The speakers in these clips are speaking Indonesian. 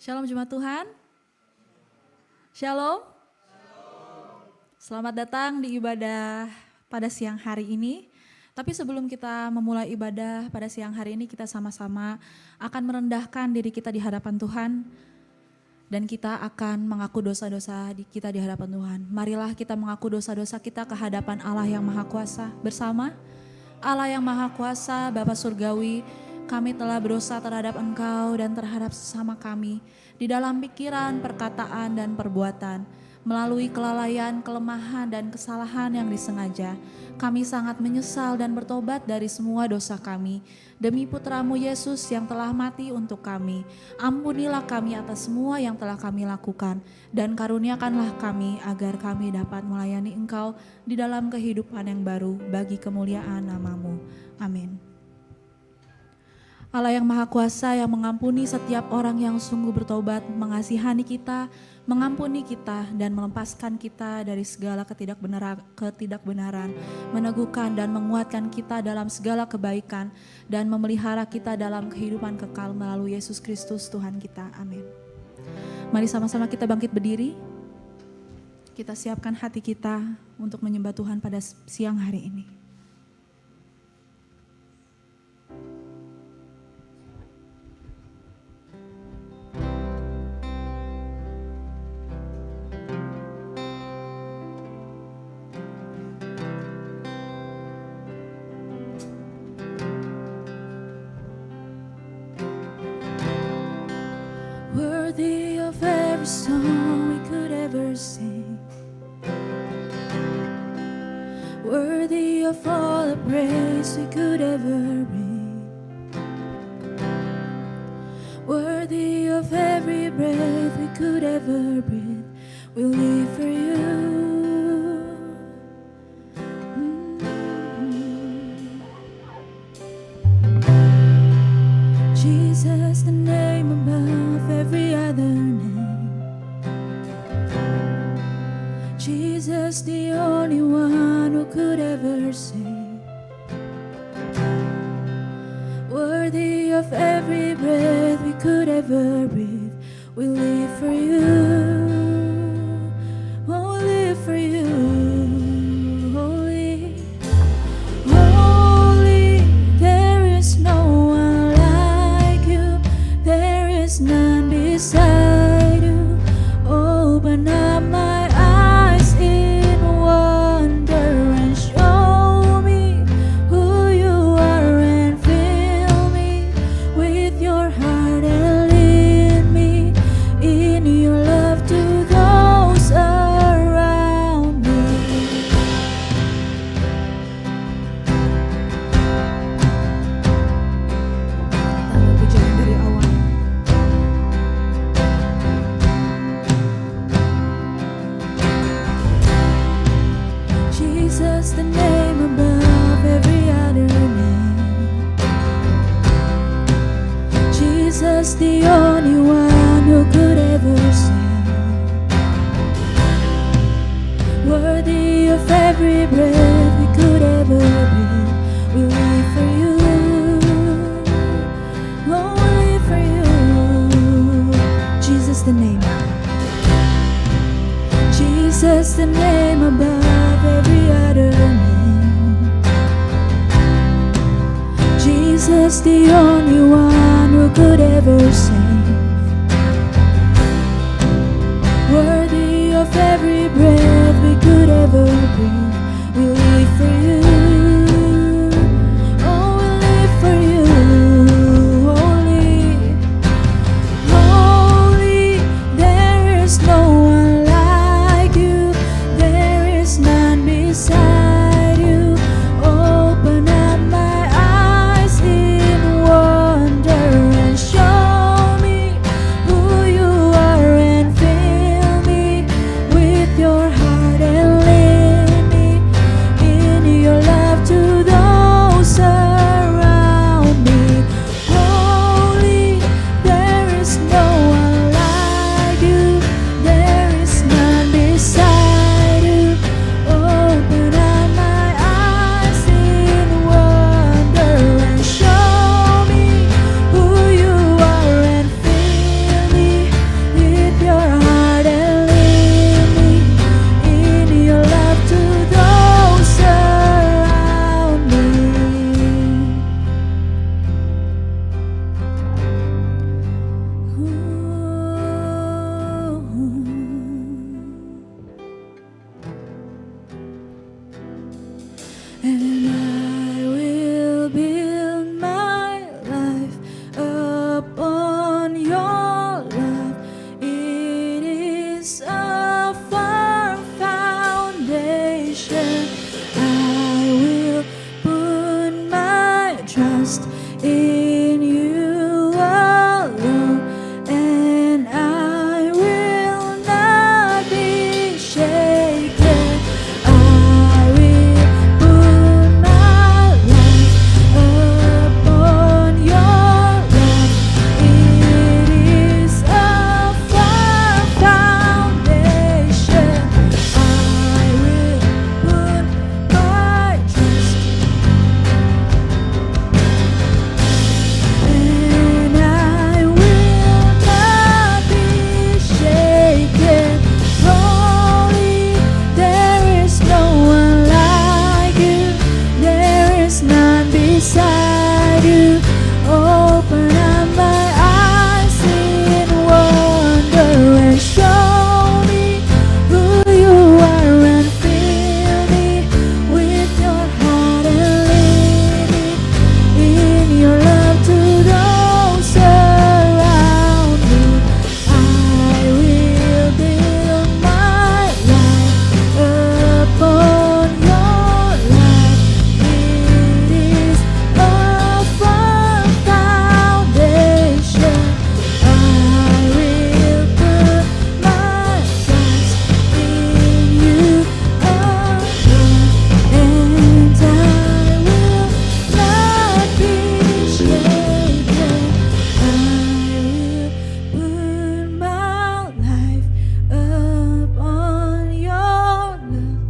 Shalom jemaat Tuhan. Shalom. Selamat datang di ibadah pada siang hari ini. Tapi sebelum kita memulai ibadah pada siang hari ini, kita sama-sama akan merendahkan diri kita di hadapan Tuhan. Dan kita akan mengaku dosa-dosa kita di hadapan Tuhan. Marilah kita mengaku dosa-dosa kita ke hadapan Allah yang Maha Kuasa bersama. Allah yang Maha Kuasa, Bapa Surgawi, kami telah berdosa terhadap Engkau dan terhadap sesama kami di dalam pikiran, perkataan, dan perbuatan. Melalui kelalaian, kelemahan, dan kesalahan yang disengaja, kami sangat menyesal dan bertobat dari semua dosa kami. Demi Putramu Yesus yang telah mati untuk kami, ampunilah kami atas semua yang telah kami lakukan, dan karuniakanlah kami agar kami dapat melayani Engkau di dalam kehidupan yang baru bagi kemuliaan nama-Mu. Amin. Allah yang Maha Kuasa yang mengampuni setiap orang yang sungguh bertobat, mengasihani kita, mengampuni kita dan melepaskan kita dari segala ketidakbenaran, meneguhkan dan menguatkan kita dalam segala kebaikan dan memelihara kita dalam kehidupan kekal melalui Yesus Kristus Tuhan kita. Amin. Mari sama-sama kita bangkit berdiri. Kita siapkan hati kita untuk menyembah Tuhan pada siang hari ini. Worthy of every song we could ever sing, worthy of all the praise we could ever bring, worthy of every breath we could ever breathe, we'll live for you. Jesus, the name above every other name. Jesus, the only one who could ever save. Worthy of every breath we could ever breathe, we live for you. Oh, we live for you. Holy, holy, there is no one. None beside you. Open up my eyes in wonder and show me who you are and fill me with your heart and lead me in your love to those around me. Tanpa pujian dari awal. Jesus, the name above every other name. Jesus, the only one who could ever save. Worthy of every breath we could ever breathe, we live for you. Oh, we live for you. Jesus, the name. Jesus, the name above every other name. Jesus, the only one who could ever save. Worthy of every breath we could ever breathe, we live for you. Oh, we live for you. Holy, holy, there is no one like you. There is none beside you. Open up my eyes in wonder and show me trust in you alone, and I will not be shaken. I will put my life upon your love. It is a firm foundation. I will put my trust, and I will not be shaken. Holy, there is no one like you. There is none beside you. Open up my eyes in wonder and show me who you are, and fill me with your heart and lead me in your love to those around me. I will build my life upon your love. It is a firm foundation. I will put my trust in you alone, and I will not be shaken. I will put my life upon your love.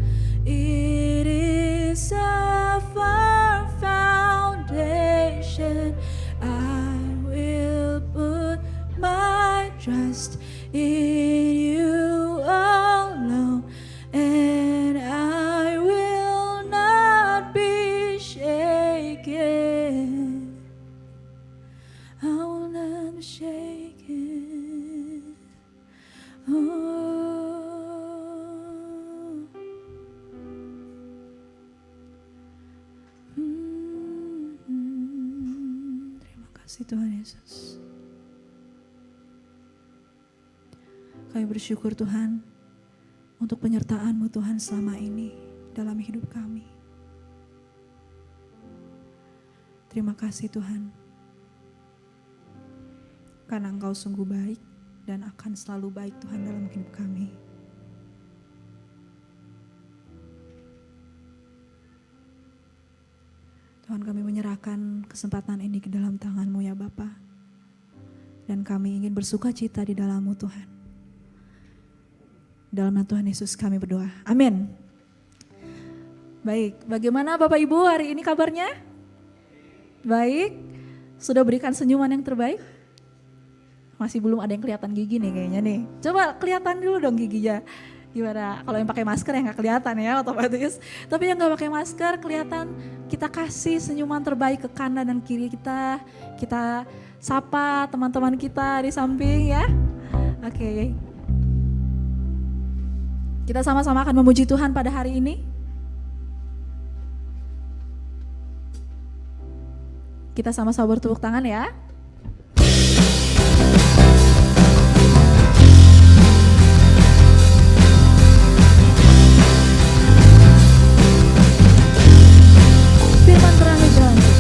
It is a firm foundation. I will put my trust in you alone, and I will not be shaken. I will not be shaken. Oh. Terima kasih Tuhan Yesus. Kami bersyukur Tuhan untuk penyertaan-Mu Tuhan selama ini dalam hidup kami. Terima kasih Tuhan, karena Engkau sungguh baik dan akan selalu baik Tuhan dalam hidup kami. Tuhan, kami menyerahkan kesempatan ini ke dalam tangan-Mu ya Bapa, dan kami ingin bersuka cita di dalam-Mu Tuhan. Dalam nama Tuhan Yesus kami berdoa, amin. Baik, bagaimana Bapak Ibu hari ini kabarnya? Baik, sudah berikan senyuman yang terbaik? Masih belum ada yang kelihatan gigi nih kayaknya nih. Coba kelihatan dulu dong giginya. Gimana? Kalau yang pakai masker ya nggak kelihatan ya otomatis. Tapi yang nggak pakai masker kelihatan, kita kasih senyuman terbaik ke kanan dan kiri kita. Kita sapa teman-teman kita di samping ya. Oke. Kita sama-sama akan memuji Tuhan pada hari ini. Kita sama-sama bertepuk tangan ya. Firman terangi jalanku.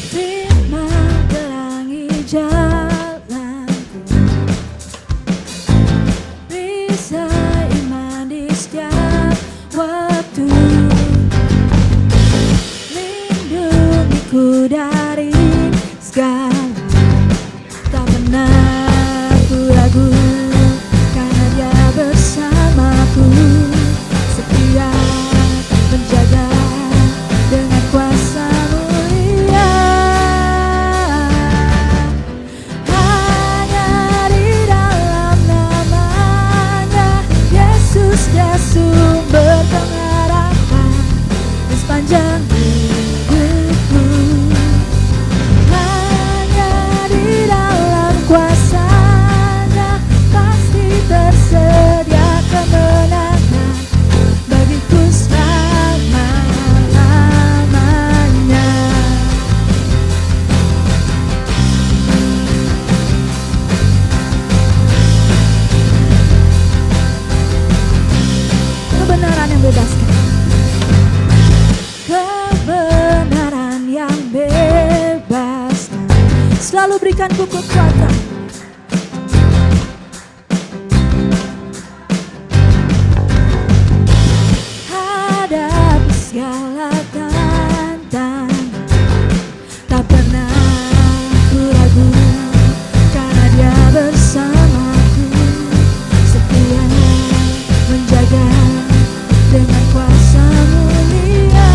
Firman terangi jalanku. Bisa iman di setiap waktu. Lindungiku dari segala, tak pernah ku ragu, karena Dia bersamaku, setia menjaga dengan kuasa mulia. Hanya di dalam nama-Nya Yesus, Dia sumber pengharapan di sepanjang hidupku. Hanya di dalam kuasa-Nya pasti tersedia kemenangan bagiku selama-lamanya. Kebenaran yang bebaskan. selalu berikanku kekuatan. Hadapi segala tantangan, tak pernah ku ragu, karena Dia bersamaku, setia menjaga dengan kuasa mulia.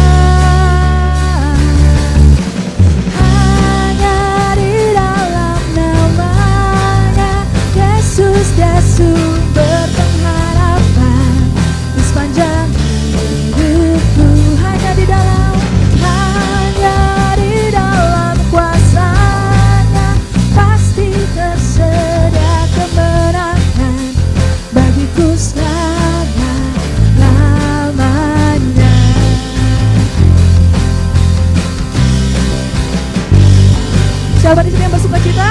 Hanya di dalam nama-Nya Yesus Dia sumber pengharapan di sepanjang hidupku. Hanya di dalam kuasa-Nya pasti tersedia kemenangan bagiku selama-lamanya. Siapa di sini yang bersuka cita?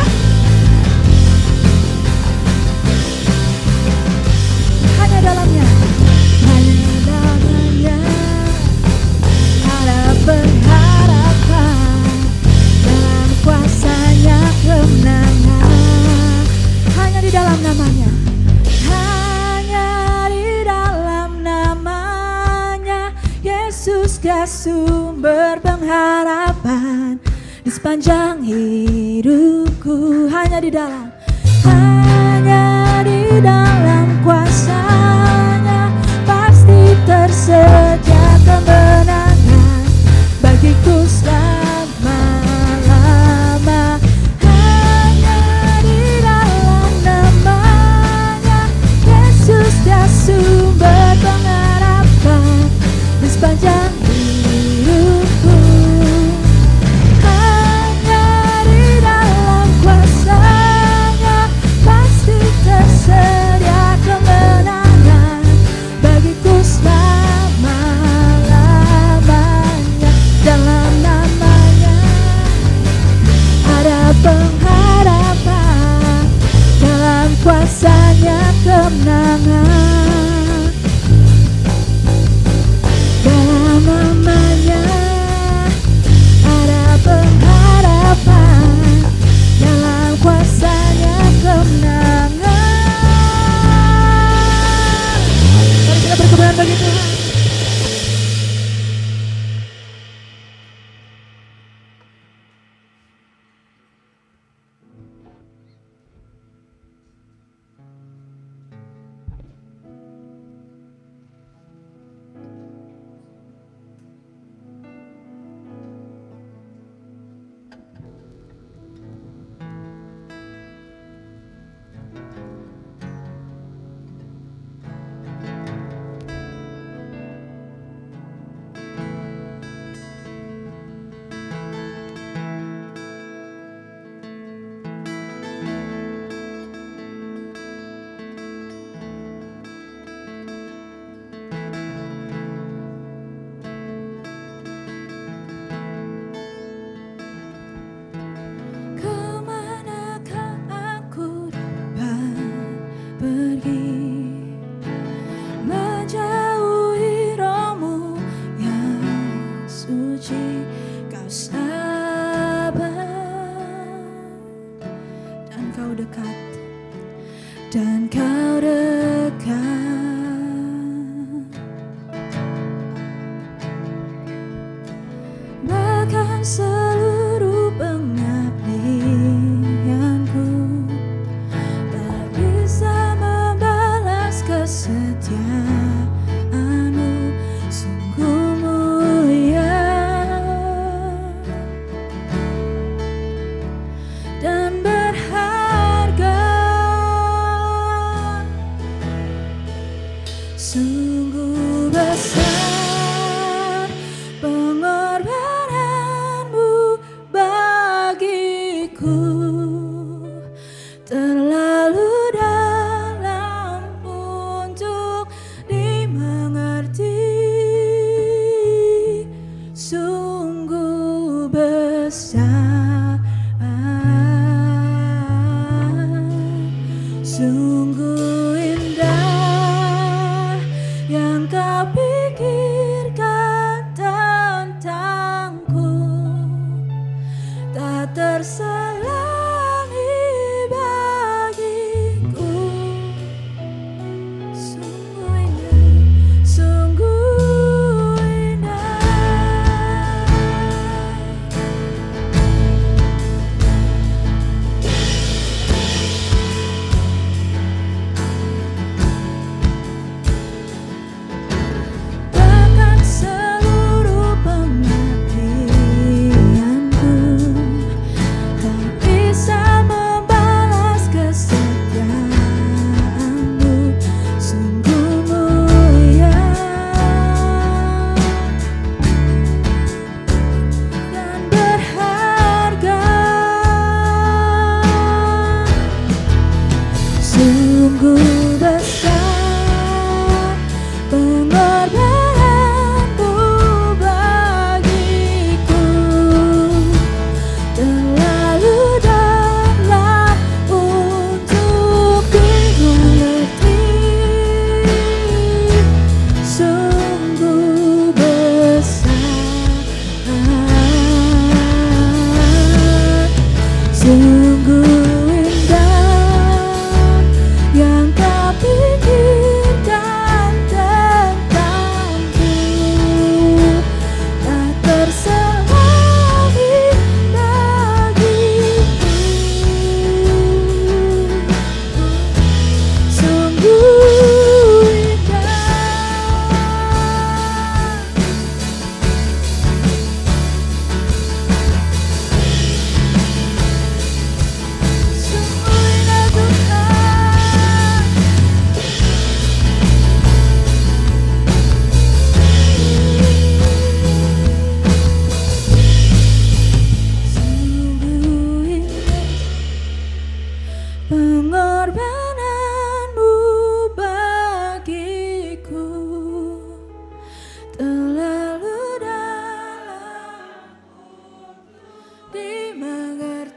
Hanya dalamnya ada pengharapan, dalam kuasa-Nya kemenangan. Hanya di dalam namanya, hanya di dalam namanya Yesus Dia sumber pengharapan di sepanjang hidupku. Hanya di dalam kuasa-Nya pasti tersedia kemenangan bagiku selama-lama. Hanya di dalam namanya Yesus Dia sumber pengharapan di sepanjang hidupku. Hanya di dalam kuasa-Nya pasti tersedia kemenangan bagiku selama-lamanya. Dalam namanya ada pengharapan, dalam kuasa-Nya kemenangan. Dalam namanya ada pengharapan, dalam kuasa-Nya kemenangan. Mari kita berkemenangan bagi Tuhan. Dan Kau dekat, bahkan seluruh pengabdianku tak bisa membalas kesetiaan-Mu, sungguh mulia dan berharga. Sungguh besar pengorbanan-Mu bagiku, terlalu dalam untuk dimengerti. Sungguh besar, sungguh indah yang Kau pikirkan tentangku, tak tersalah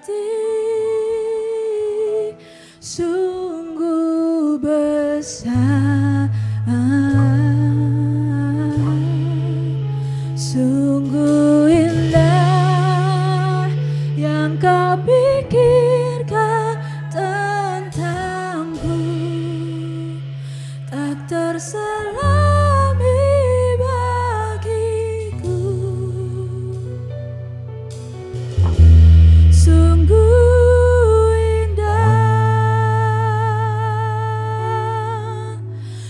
hati sungguh besar, sungguh indah yang kau pikirkan tentangku, tak terselami bagiku. Sungguh indah,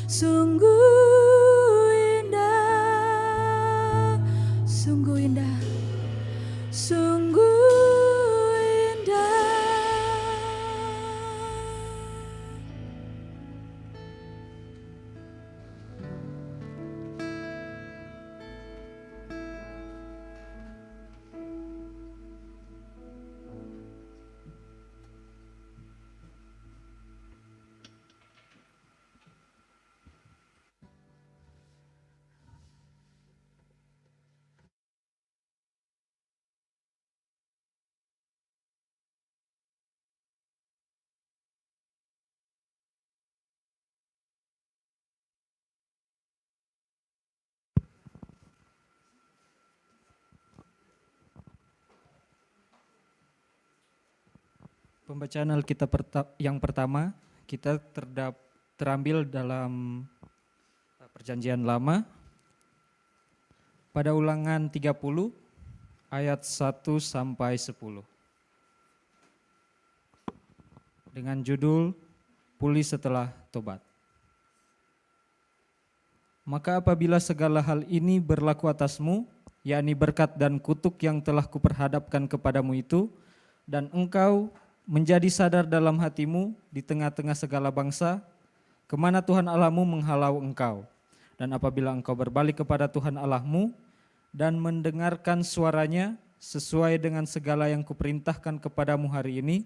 sungguh indah, sungguh indah, sungguh indah. Pembacaan Alkitab yang pertama kita terambil dalam Perjanjian Lama pada Ulangan 30 ayat 1 sampai 10. Dengan judul Pulih setelah tobat. Maka apabila segala hal ini berlaku atasmu, yakni berkat dan kutuk yang telah kuperhadapkan kepadamu itu, dan engkau menjadi sadar dalam hatimu di tengah-tengah segala bangsa, kemana Tuhan Allahmu menghalau engkau. Dan apabila engkau berbalik kepada Tuhan Allahmu dan mendengarkan suaranya sesuai dengan segala yang kuperintahkan kepadamu hari ini,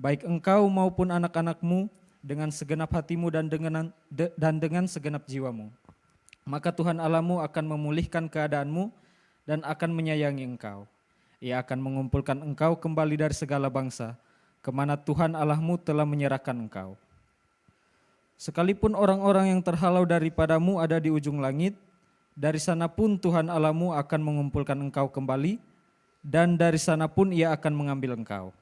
baik engkau maupun anak-anakmu dengan segenap hatimu dan dengan segenap jiwamu, maka Tuhan Allahmu akan memulihkan keadaanmu dan akan menyayangi engkau. Ia akan mengumpulkan engkau kembali dari segala bangsa, kemana Tuhan Allahmu telah menyerahkan engkau. Sekalipun orang-orang yang terhalau daripadamu ada di ujung langit, dari sana pun Tuhan Allahmu akan mengumpulkan engkau kembali, dan dari sana pun Ia akan mengambil engkau.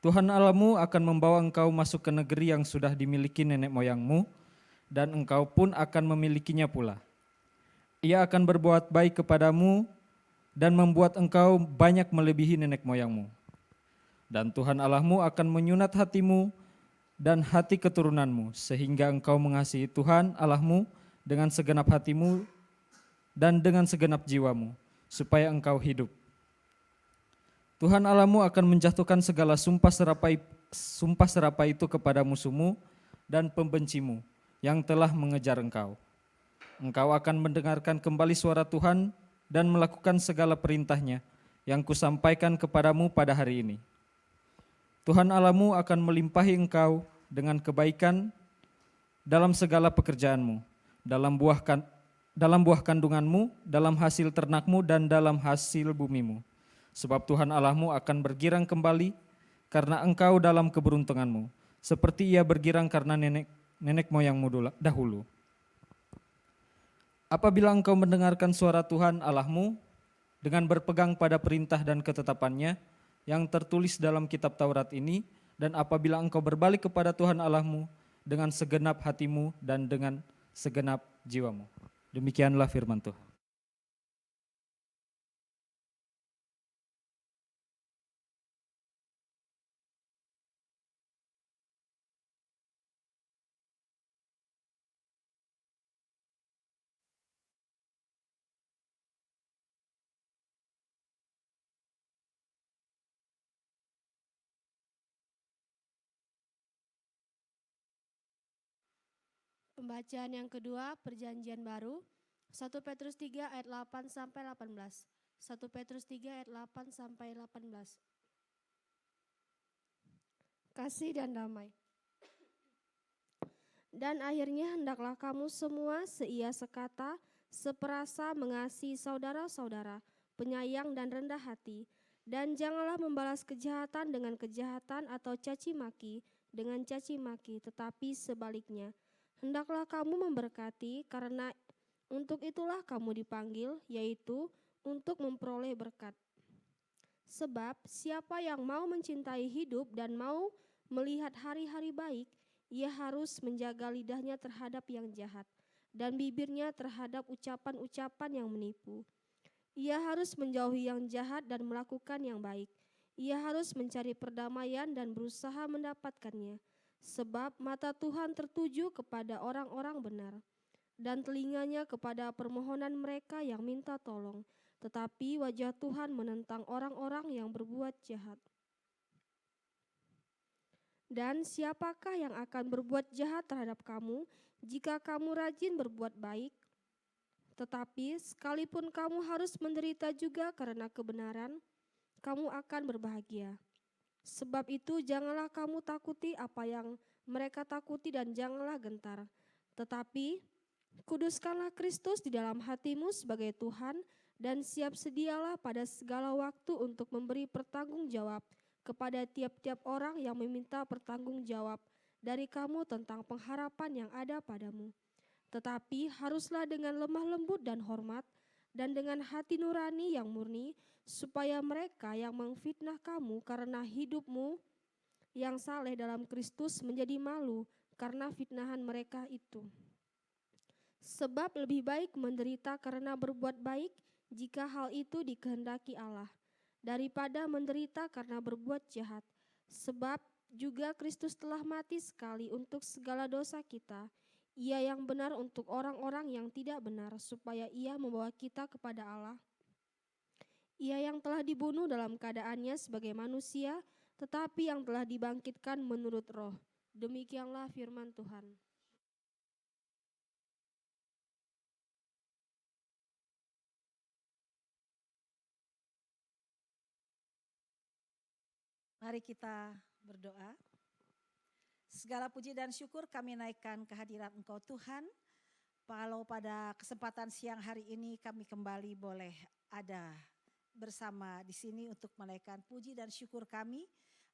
Tuhan Allahmu akan membawa engkau masuk ke negeri yang sudah dimiliki nenek moyangmu, dan engkau pun akan memilikinya pula. Ia akan berbuat baik kepadamu dan membuat engkau banyak melebihi nenek moyangmu. Dan Tuhan Allahmu akan menyunat hatimu dan hati keturunanmu, sehingga engkau mengasihi Tuhan Allahmu dengan segenap hatimu dan dengan segenap jiwamu, supaya engkau hidup. Tuhan Allahmu akan menjatuhkan segala sumpah serapa itu kepada musuhmu dan pembencimu yang telah mengejar engkau. Engkau akan mendengarkan kembali suara Tuhan dan melakukan segala perintahnya yang kusampaikan kepadamu pada hari ini. Tuhan Allahmu akan melimpahi engkau dengan kebaikan dalam segala pekerjaanmu, dalam buah kandunganmu, dalam hasil ternakmu, dan dalam hasil bumimu. Sebab Tuhan Allahmu akan bergirang kembali karena engkau dalam keberuntunganmu, seperti Ia bergirang karena nenek moyangmu dahulu. Apabila engkau mendengarkan suara Tuhan Allahmu dengan berpegang pada perintah dan ketetapannya yang tertulis dalam kitab Taurat ini, dan apabila engkau berbalik kepada Tuhan Allahmu dengan segenap hatimu dan dengan segenap jiwamu. Demikianlah firman Tuhan. Pembacaan yang kedua, Perjanjian Baru, 1 Petrus 3 ayat 8 sampai 18. 1 Petrus 3 ayat 8 sampai 18. Kasih dan damai. Dan akhirnya hendaklah kamu semua seia sekata, seperasa, mengasihi saudara-saudara, penyayang dan rendah hati, Dan janganlah membalas kejahatan dengan kejahatan atau caci maki dengan caci maki, tetapi sebaliknya. Hendaklah kamu memberkati, karena untuk itulah kamu dipanggil, yaitu untuk memperoleh berkat. Sebab siapa yang mau mencintai hidup dan mau melihat hari-hari baik, ia harus menjaga lidahnya terhadap yang jahat dan bibirnya terhadap ucapan-ucapan yang menipu. Ia harus menjauhi yang jahat dan melakukan yang baik. Ia harus mencari perdamaian dan berusaha mendapatkannya. Sebab mata Tuhan tertuju kepada orang-orang benar, dan telinganya kepada permohonan mereka yang minta tolong. Tetapi wajah Tuhan menentang orang-orang yang berbuat jahat. Dan siapakah yang akan berbuat jahat terhadap kamu jika kamu rajin berbuat baik? Tetapi sekalipun kamu harus menderita juga karena kebenaran, kamu akan berbahagia. Sebab itu janganlah kamu takuti apa yang mereka takuti dan janganlah gentar. Tetapi kuduskanlah Kristus di dalam hatimu sebagai Tuhan dan siap sedialah pada segala waktu untuk memberi pertanggungjawab kepada tiap-tiap orang yang meminta pertanggungjawab dari kamu tentang pengharapan yang ada padamu. Tetapi haruslah dengan lemah lembut dan hormat dan dengan hati nurani yang murni, supaya mereka yang memfitnah kamu karena hidupmu yang saleh dalam Kristus menjadi malu karena fitnahan mereka itu. Sebab lebih baik menderita karena berbuat baik jika hal itu dikehendaki Allah, daripada menderita karena berbuat jahat. Sebab juga Kristus telah mati sekali untuk segala dosa kita, Ia yang benar untuk orang-orang yang tidak benar, supaya Ia membawa kita kepada Allah. Ia yang telah dibunuh dalam keadaannya sebagai manusia, tetapi yang telah dibangkitkan menurut roh. Demikianlah firman Tuhan. Mari kita berdoa. Segala puji dan syukur kami naikkan kehadiran Engkau Tuhan. Kalau pada kesempatan siang hari ini kami kembali boleh ada bersama di sini untuk menaikkan puji dan syukur kami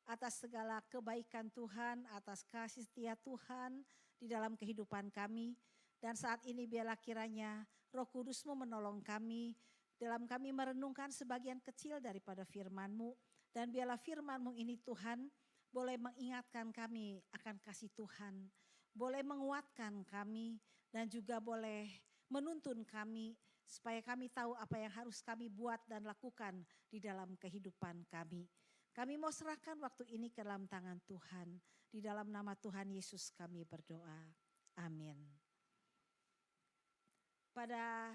atas segala kebaikan Tuhan, atas kasih setia Tuhan di dalam kehidupan kami. Dan saat ini biarlah kiranya Roh Kudus-Mu menolong kami dalam kami merenungkan sebagian kecil daripada firman-Mu. Dan biarlah firman-Mu ini Tuhan boleh mengingatkan kami akan kasih Tuhan, boleh menguatkan kami dan juga boleh menuntun kami supaya kami tahu apa yang harus kami buat dan lakukan di dalam kehidupan kami. Kami mau serahkan waktu ini ke dalam tangan Tuhan. Di dalam nama Tuhan Yesus kami berdoa. Amin. Pada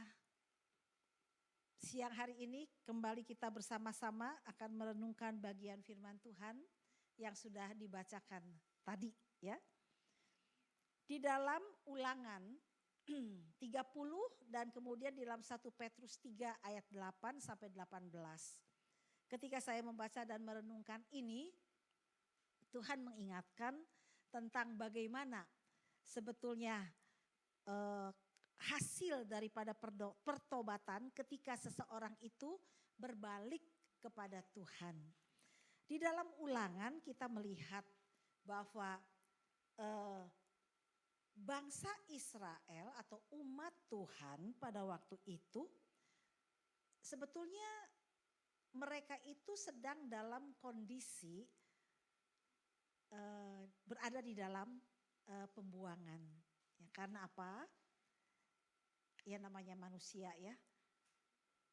siang hari ini kembali kita bersama-sama akan merenungkan bagian firman Tuhan yang sudah dibacakan tadi ya. Di dalam Ulangan 30 dan kemudian di dalam 1 Petrus 3 ayat 8 sampai 18. Ketika saya membaca dan merenungkan ini, Tuhan mengingatkan tentang bagaimana sebetulnya hasil daripada pertobatan ketika seseorang itu berbalik kepada Tuhan. Di dalam Ulangan kita melihat bahwa bangsa Israel atau umat Tuhan pada waktu itu sebetulnya mereka itu sedang dalam kondisi berada di dalam pembuangan. Ya, karena apa? Ya namanya manusia ya.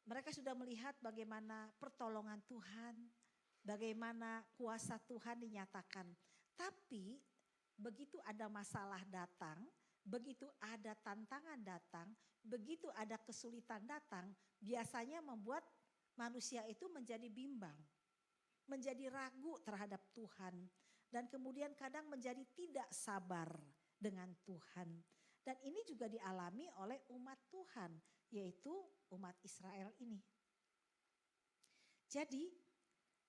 Mereka sudah melihat bagaimana pertolongan Tuhan, bagaimana kuasa Tuhan dinyatakan. Tapi begitu ada masalah datang, begitu ada tantangan datang, begitu ada kesulitan datang, biasanya membuat manusia itu menjadi bimbang, menjadi ragu terhadap Tuhan. Dan kemudian kadang menjadi tidak sabar dengan Tuhan. Dan ini juga dialami oleh umat Tuhan, yaitu umat Israel ini. Jadi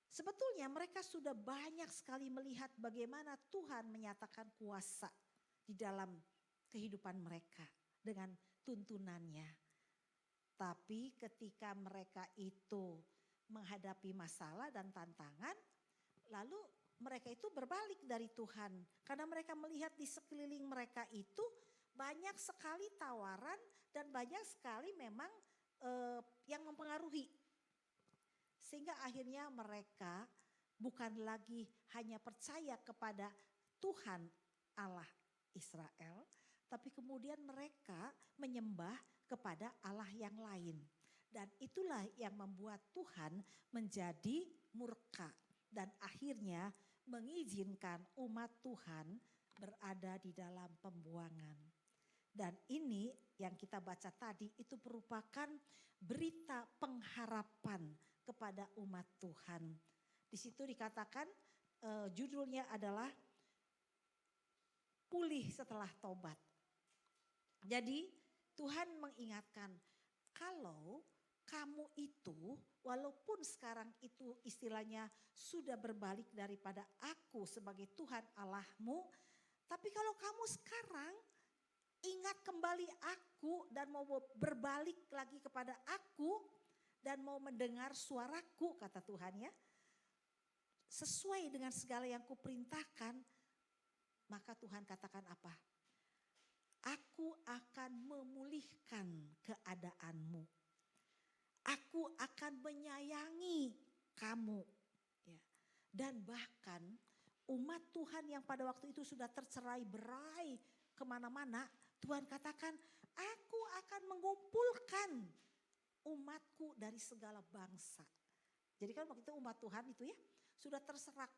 sebetulnya mereka sudah banyak sekali melihat bagaimana Tuhan menyatakan kuasa di dalam kehidupan mereka dengan tuntunannya. Tapi ketika mereka itu menghadapi masalah dan tantangan, lalu mereka itu berbalik dari Tuhan. Karena mereka melihat di sekeliling mereka itu banyak sekali tawaran dan banyak sekali memang yang mempengaruhi. Sehingga akhirnya mereka bukan lagi hanya percaya kepada Tuhan Allah Israel, tapi kemudian mereka menyembah kepada Allah yang lain. Dan itulah yang membuat Tuhan menjadi murka dan akhirnya mengizinkan umat Tuhan berada di dalam pembuangan. Dan ini yang kita baca tadi itu merupakan berita pengharapan kepada umat Tuhan. Di situ dikatakan judulnya adalah pulih setelah tobat. Jadi Tuhan mengingatkan kalau kamu itu walaupun sekarang itu istilahnya sudah berbalik daripada aku sebagai Tuhan Allahmu. Tapi kalau kamu sekarang ingat kembali aku dan mau berbalik lagi kepada aku dan mau mendengar suaraku kata Tuhan ya. Sesuai dengan segala yang kuperintahkan, maka Tuhan katakan apa? Aku akan memulihkan keadaanmu. Aku akan menyayangi kamu. Ya. Dan bahkan umat Tuhan yang pada waktu itu sudah tercerai berai kemana-mana. Tuhan katakan aku akan mengumpulkan umatku dari segala bangsa. Jadi kan waktu itu umat Tuhan itu ya sudah terserak,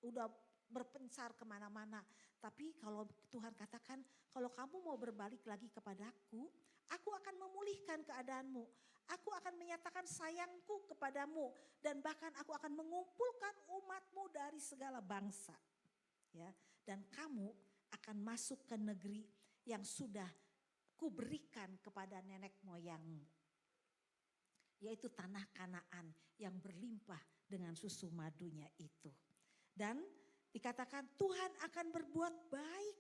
udah berpencar kemana-mana. Tapi kalau Tuhan katakan kalau kamu mau berbalik lagi kepadaku, aku akan memulihkan keadaanmu. Aku akan menyatakan sayangku kepadamu dan bahkan aku akan mengumpulkan umatmu dari segala bangsa. Ya, dan kamu akan masuk ke negeri yang sudah kuberikan kepada nenek moyangmu. Yaitu tanah Kanaan yang berlimpah dengan susu madunya itu. Dan dikatakan Tuhan akan berbuat baik.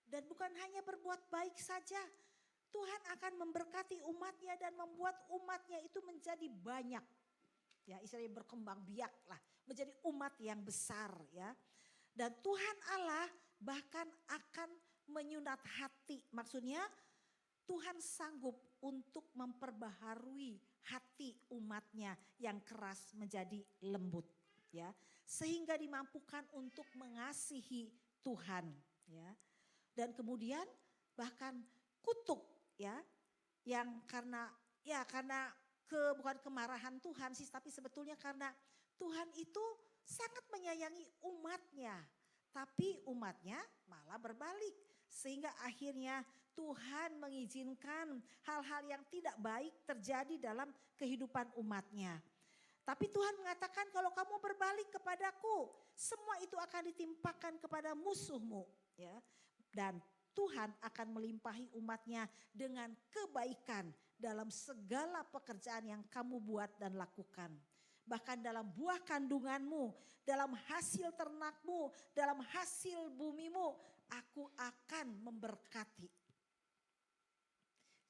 Dan bukan hanya berbuat baik saja. Tuhan akan memberkati umatnya dan membuat umatnya itu menjadi banyak. Ya, istilahnya berkembang biak lah. Menjadi umat yang besar ya. Dan Tuhan Allah bahkan akan menyunat hati. Maksudnya Tuhan sanggup untuk memperbaharui hati umatnya yang keras menjadi lembut. Ya, sehingga dimampukan untuk mengasihi Tuhan. Ya, dan kemudian bahkan kutuk ya, yang karena bukan kemarahan Tuhan sih, tapi sebetulnya karena Tuhan itu sangat menyayangi umatnya, tapi umatnya malah berbalik sehingga akhirnya Tuhan mengizinkan hal-hal yang tidak baik terjadi dalam kehidupan umatnya. Tapi Tuhan mengatakan kalau kamu berbalik kepadaku, semua itu akan ditimpakan kepada musuhmu. Ya. Dan Tuhan akan melimpahi umatnya dengan kebaikan dalam segala pekerjaan yang kamu buat dan lakukan. Bahkan dalam buah kandunganmu, dalam hasil ternakmu, dalam hasil bumimu, aku akan memberkati.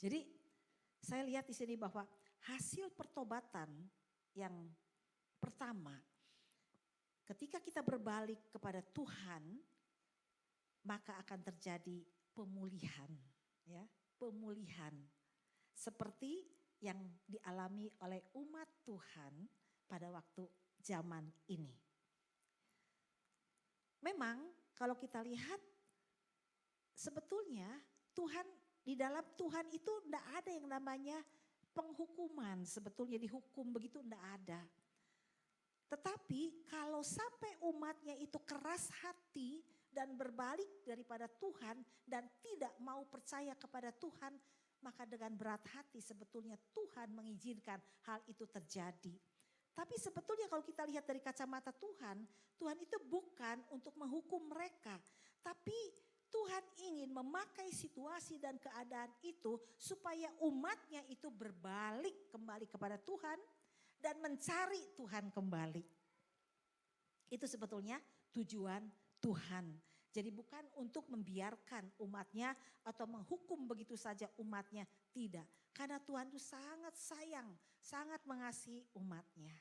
Jadi saya lihat di sini bahwa hasil pertobatan yang pertama, ketika kita berbalik kepada Tuhan, maka akan terjadi pemulihan, ya, pemulihan seperti yang dialami oleh umat Tuhan pada waktu zaman ini. Memang kalau kita lihat sebetulnya Tuhan di dalam Tuhan itu tidak ada yang namanya penghukuman, sebetulnya dihukum begitu tidak ada. Tetapi kalau sampai umatnya itu keras hati dan berbalik daripada Tuhan dan tidak mau percaya kepada Tuhan, maka dengan berat hati sebetulnya Tuhan mengizinkan hal itu terjadi. Tapi sebetulnya kalau kita lihat dari kacamata Tuhan, Tuhan itu bukan untuk menghukum mereka, tapi Tuhan ingin memakai situasi dan keadaan itu supaya umatnya itu berbalik kembali kepada Tuhan dan mencari Tuhan kembali. Itu sebetulnya tujuan Tuhan. Jadi bukan untuk membiarkan umatnya atau menghukum begitu saja umatnya, tidak. Karena Tuhan itu sangat sayang, sangat mengasihi umatnya.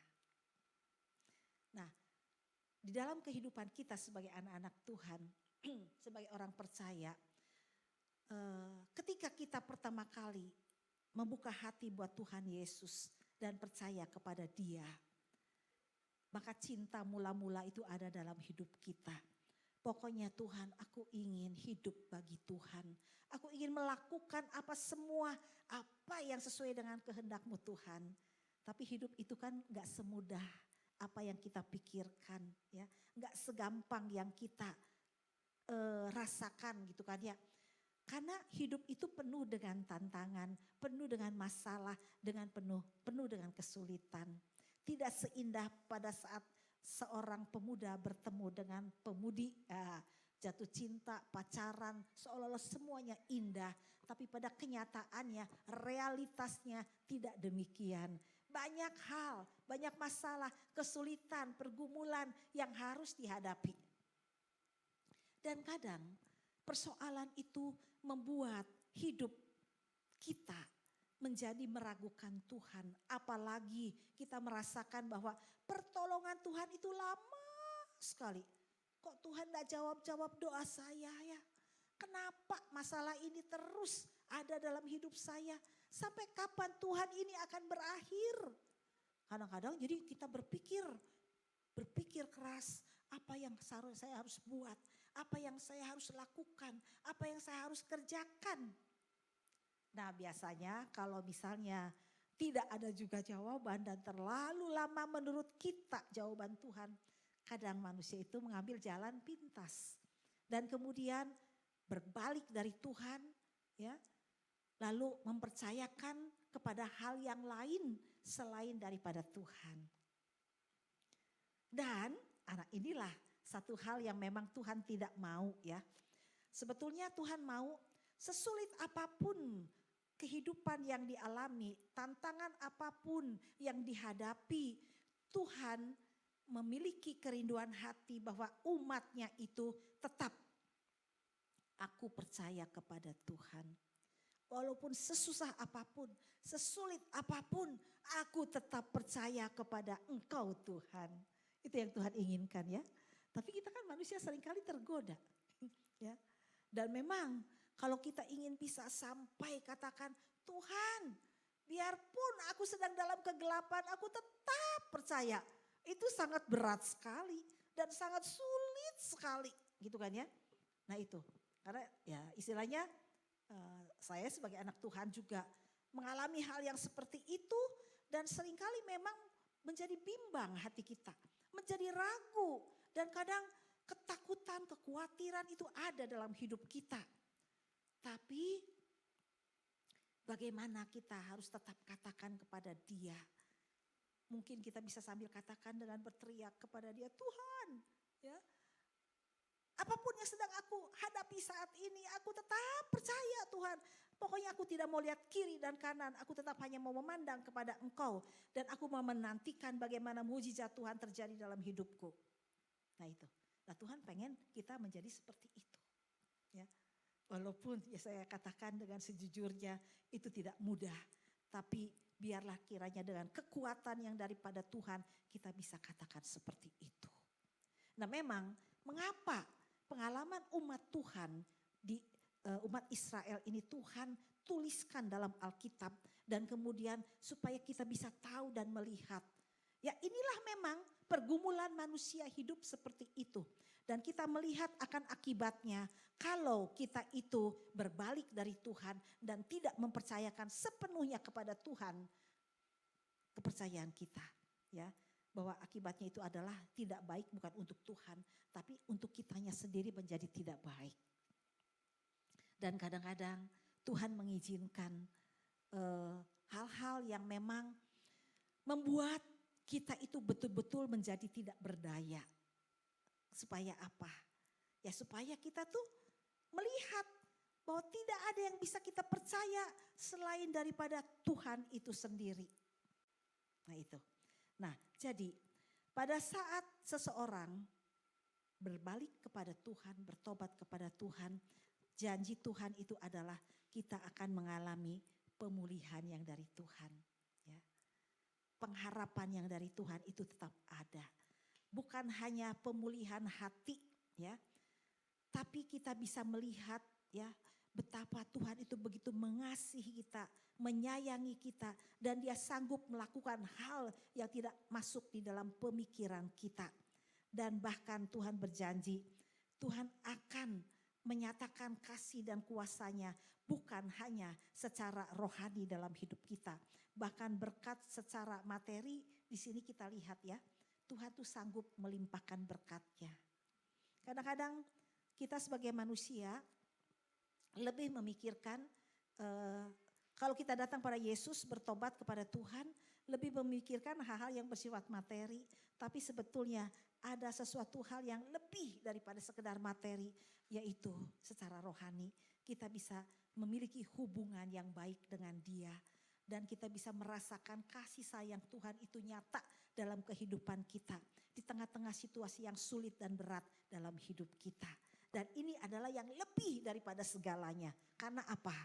Nah, di dalam kehidupan kita sebagai anak-anak Tuhan, sebagai orang percaya, ketika kita pertama kali membuka hati buat Tuhan Yesus dan percaya kepada Dia, maka cinta mula-mula itu ada dalam hidup kita. Pokoknya Tuhan, aku ingin hidup bagi Tuhan. Aku ingin melakukan apa yang sesuai dengan kehendak-Mu Tuhan. Tapi hidup itu kan gak semudah apa yang kita pikirkan, ya, gak segampang yang kita rasakan gitu kan ya. Karena hidup itu penuh dengan tantangan, penuh dengan masalah, penuh dengan kesulitan. Tidak seindah pada saat seorang pemuda bertemu dengan pemudi, jatuh cinta, pacaran, seolah-olah semuanya indah. Tapi pada kenyataannya, realitasnya tidak demikian. Banyak hal, banyak masalah, kesulitan, pergumulan yang harus dihadapi. Dan kadang persoalan itu membuat hidup kita menjadi meragukan Tuhan. Apalagi kita merasakan bahwa pertolongan Tuhan itu lama sekali. Kok Tuhan gak jawab-jawab doa saya ya? Kenapa masalah ini terus ada dalam hidup saya? Sampai kapan Tuhan ini akan berakhir? Kadang-kadang jadi kita berpikir keras, apa yang saya harus buat, apa yang saya harus lakukan, apa yang saya harus kerjakan. Nah biasanya kalau misalnya tidak ada juga jawaban dan terlalu lama menurut kita jawaban Tuhan, kadang manusia itu mengambil jalan pintas dan kemudian berbalik dari Tuhan, ya, lalu mempercayakan kepada hal yang lain selain daripada Tuhan. Dan inilah satu hal yang memang Tuhan tidak mau, ya. Sebetulnya Tuhan mau sesulit apapun kehidupan yang dialami, tantangan apapun yang dihadapi, Tuhan memiliki kerinduan hati bahwa umatnya itu tetap, aku percaya kepada Tuhan. Walaupun sesusah apapun, sesulit apapun, aku tetap percaya kepada Engkau Tuhan. Itu yang Tuhan inginkan ya. Tapi kita kan manusia seringkali tergoda. Ya. Dan memang kalau kita ingin bisa sampai katakan, Tuhan biarpun aku sedang dalam kegelapan, aku tetap percaya. Itu sangat berat sekali dan sangat sulit sekali gitu kan ya. Nah itu, karena ya istilahnya saya sebagai anak Tuhan juga mengalami hal yang seperti itu. Dan seringkali memang menjadi bimbang hati kita, menjadi ragu. Dan kadang ketakutan, kekhawatiran itu ada dalam hidup kita. Tapi bagaimana kita harus tetap katakan kepada Dia. Mungkin kita bisa sambil katakan dengan berteriak kepada Dia, Tuhan, ya. Apapun yang sedang aku hadapi saat ini, aku tetap percaya Tuhan. Pokoknya aku tidak mau lihat kiri dan kanan, aku tetap hanya mau memandang kepada Engkau. Dan aku mau menantikan bagaimana mujizat Tuhan terjadi dalam hidupku. Nah itu, nah Tuhan pengen kita menjadi seperti itu. Ya. Walaupun ya saya katakan dengan sejujurnya itu tidak mudah. Tapi biarlah kiranya dengan kekuatan yang daripada Tuhan kita bisa katakan seperti itu. Nah memang mengapa pengalaman umat Tuhan di umat Israel ini Tuhan tuliskan dalam Alkitab. Dan kemudian supaya kita bisa tahu dan melihat. Ya inilah memang pergumulan manusia hidup seperti itu. Dan kita melihat akan akibatnya kalau kita itu berbalik dari Tuhan dan tidak mempercayakan sepenuhnya kepada Tuhan kepercayaan kita. Ya, bahwa akibatnya itu adalah tidak baik bukan untuk Tuhan tapi untuk kitanya sendiri menjadi tidak baik. Dan kadang-kadang Tuhan mengizinkan hal-hal yang memang membuat kita itu betul-betul menjadi tidak berdaya. Supaya apa? Ya supaya kita tuh melihat bahwa tidak ada yang bisa kita percaya selain daripada Tuhan itu sendiri. Nah itu. Nah jadi pada saat seseorang berbalik kepada Tuhan, bertobat kepada Tuhan, janji Tuhan itu adalah kita akan mengalami pemulihan yang dari Tuhan. Ya. Pengharapan yang dari Tuhan itu tetap ada. Bukan hanya pemulihan hati, ya, tapi kita bisa melihat, ya, betapa Tuhan itu begitu mengasihi kita, menyayangi kita, dan Dia sanggup melakukan hal yang tidak masuk di dalam pemikiran kita. Dan bahkan Tuhan berjanji, Tuhan akan menyatakan kasih dan kuasa-Nya bukan hanya secara rohani dalam hidup kita, bahkan berkat secara materi. Di sini kita lihat, ya, Tuhan tuh sanggup melimpahkan berkat-Nya. Kadang-kadang kita sebagai manusia lebih memikirkan kalau kita datang pada Yesus bertobat kepada Tuhan, lebih memikirkan hal-hal yang bersifat materi, tapi sebetulnya ada sesuatu hal yang lebih daripada sekedar materi, yaitu secara rohani kita bisa memiliki hubungan yang baik dengan Dia, dan kita bisa merasakan kasih sayang Tuhan itu nyata dalam kehidupan kita di tengah-tengah situasi yang sulit dan berat dalam hidup kita. Dan ini adalah yang lebih daripada segalanya. Karena apa?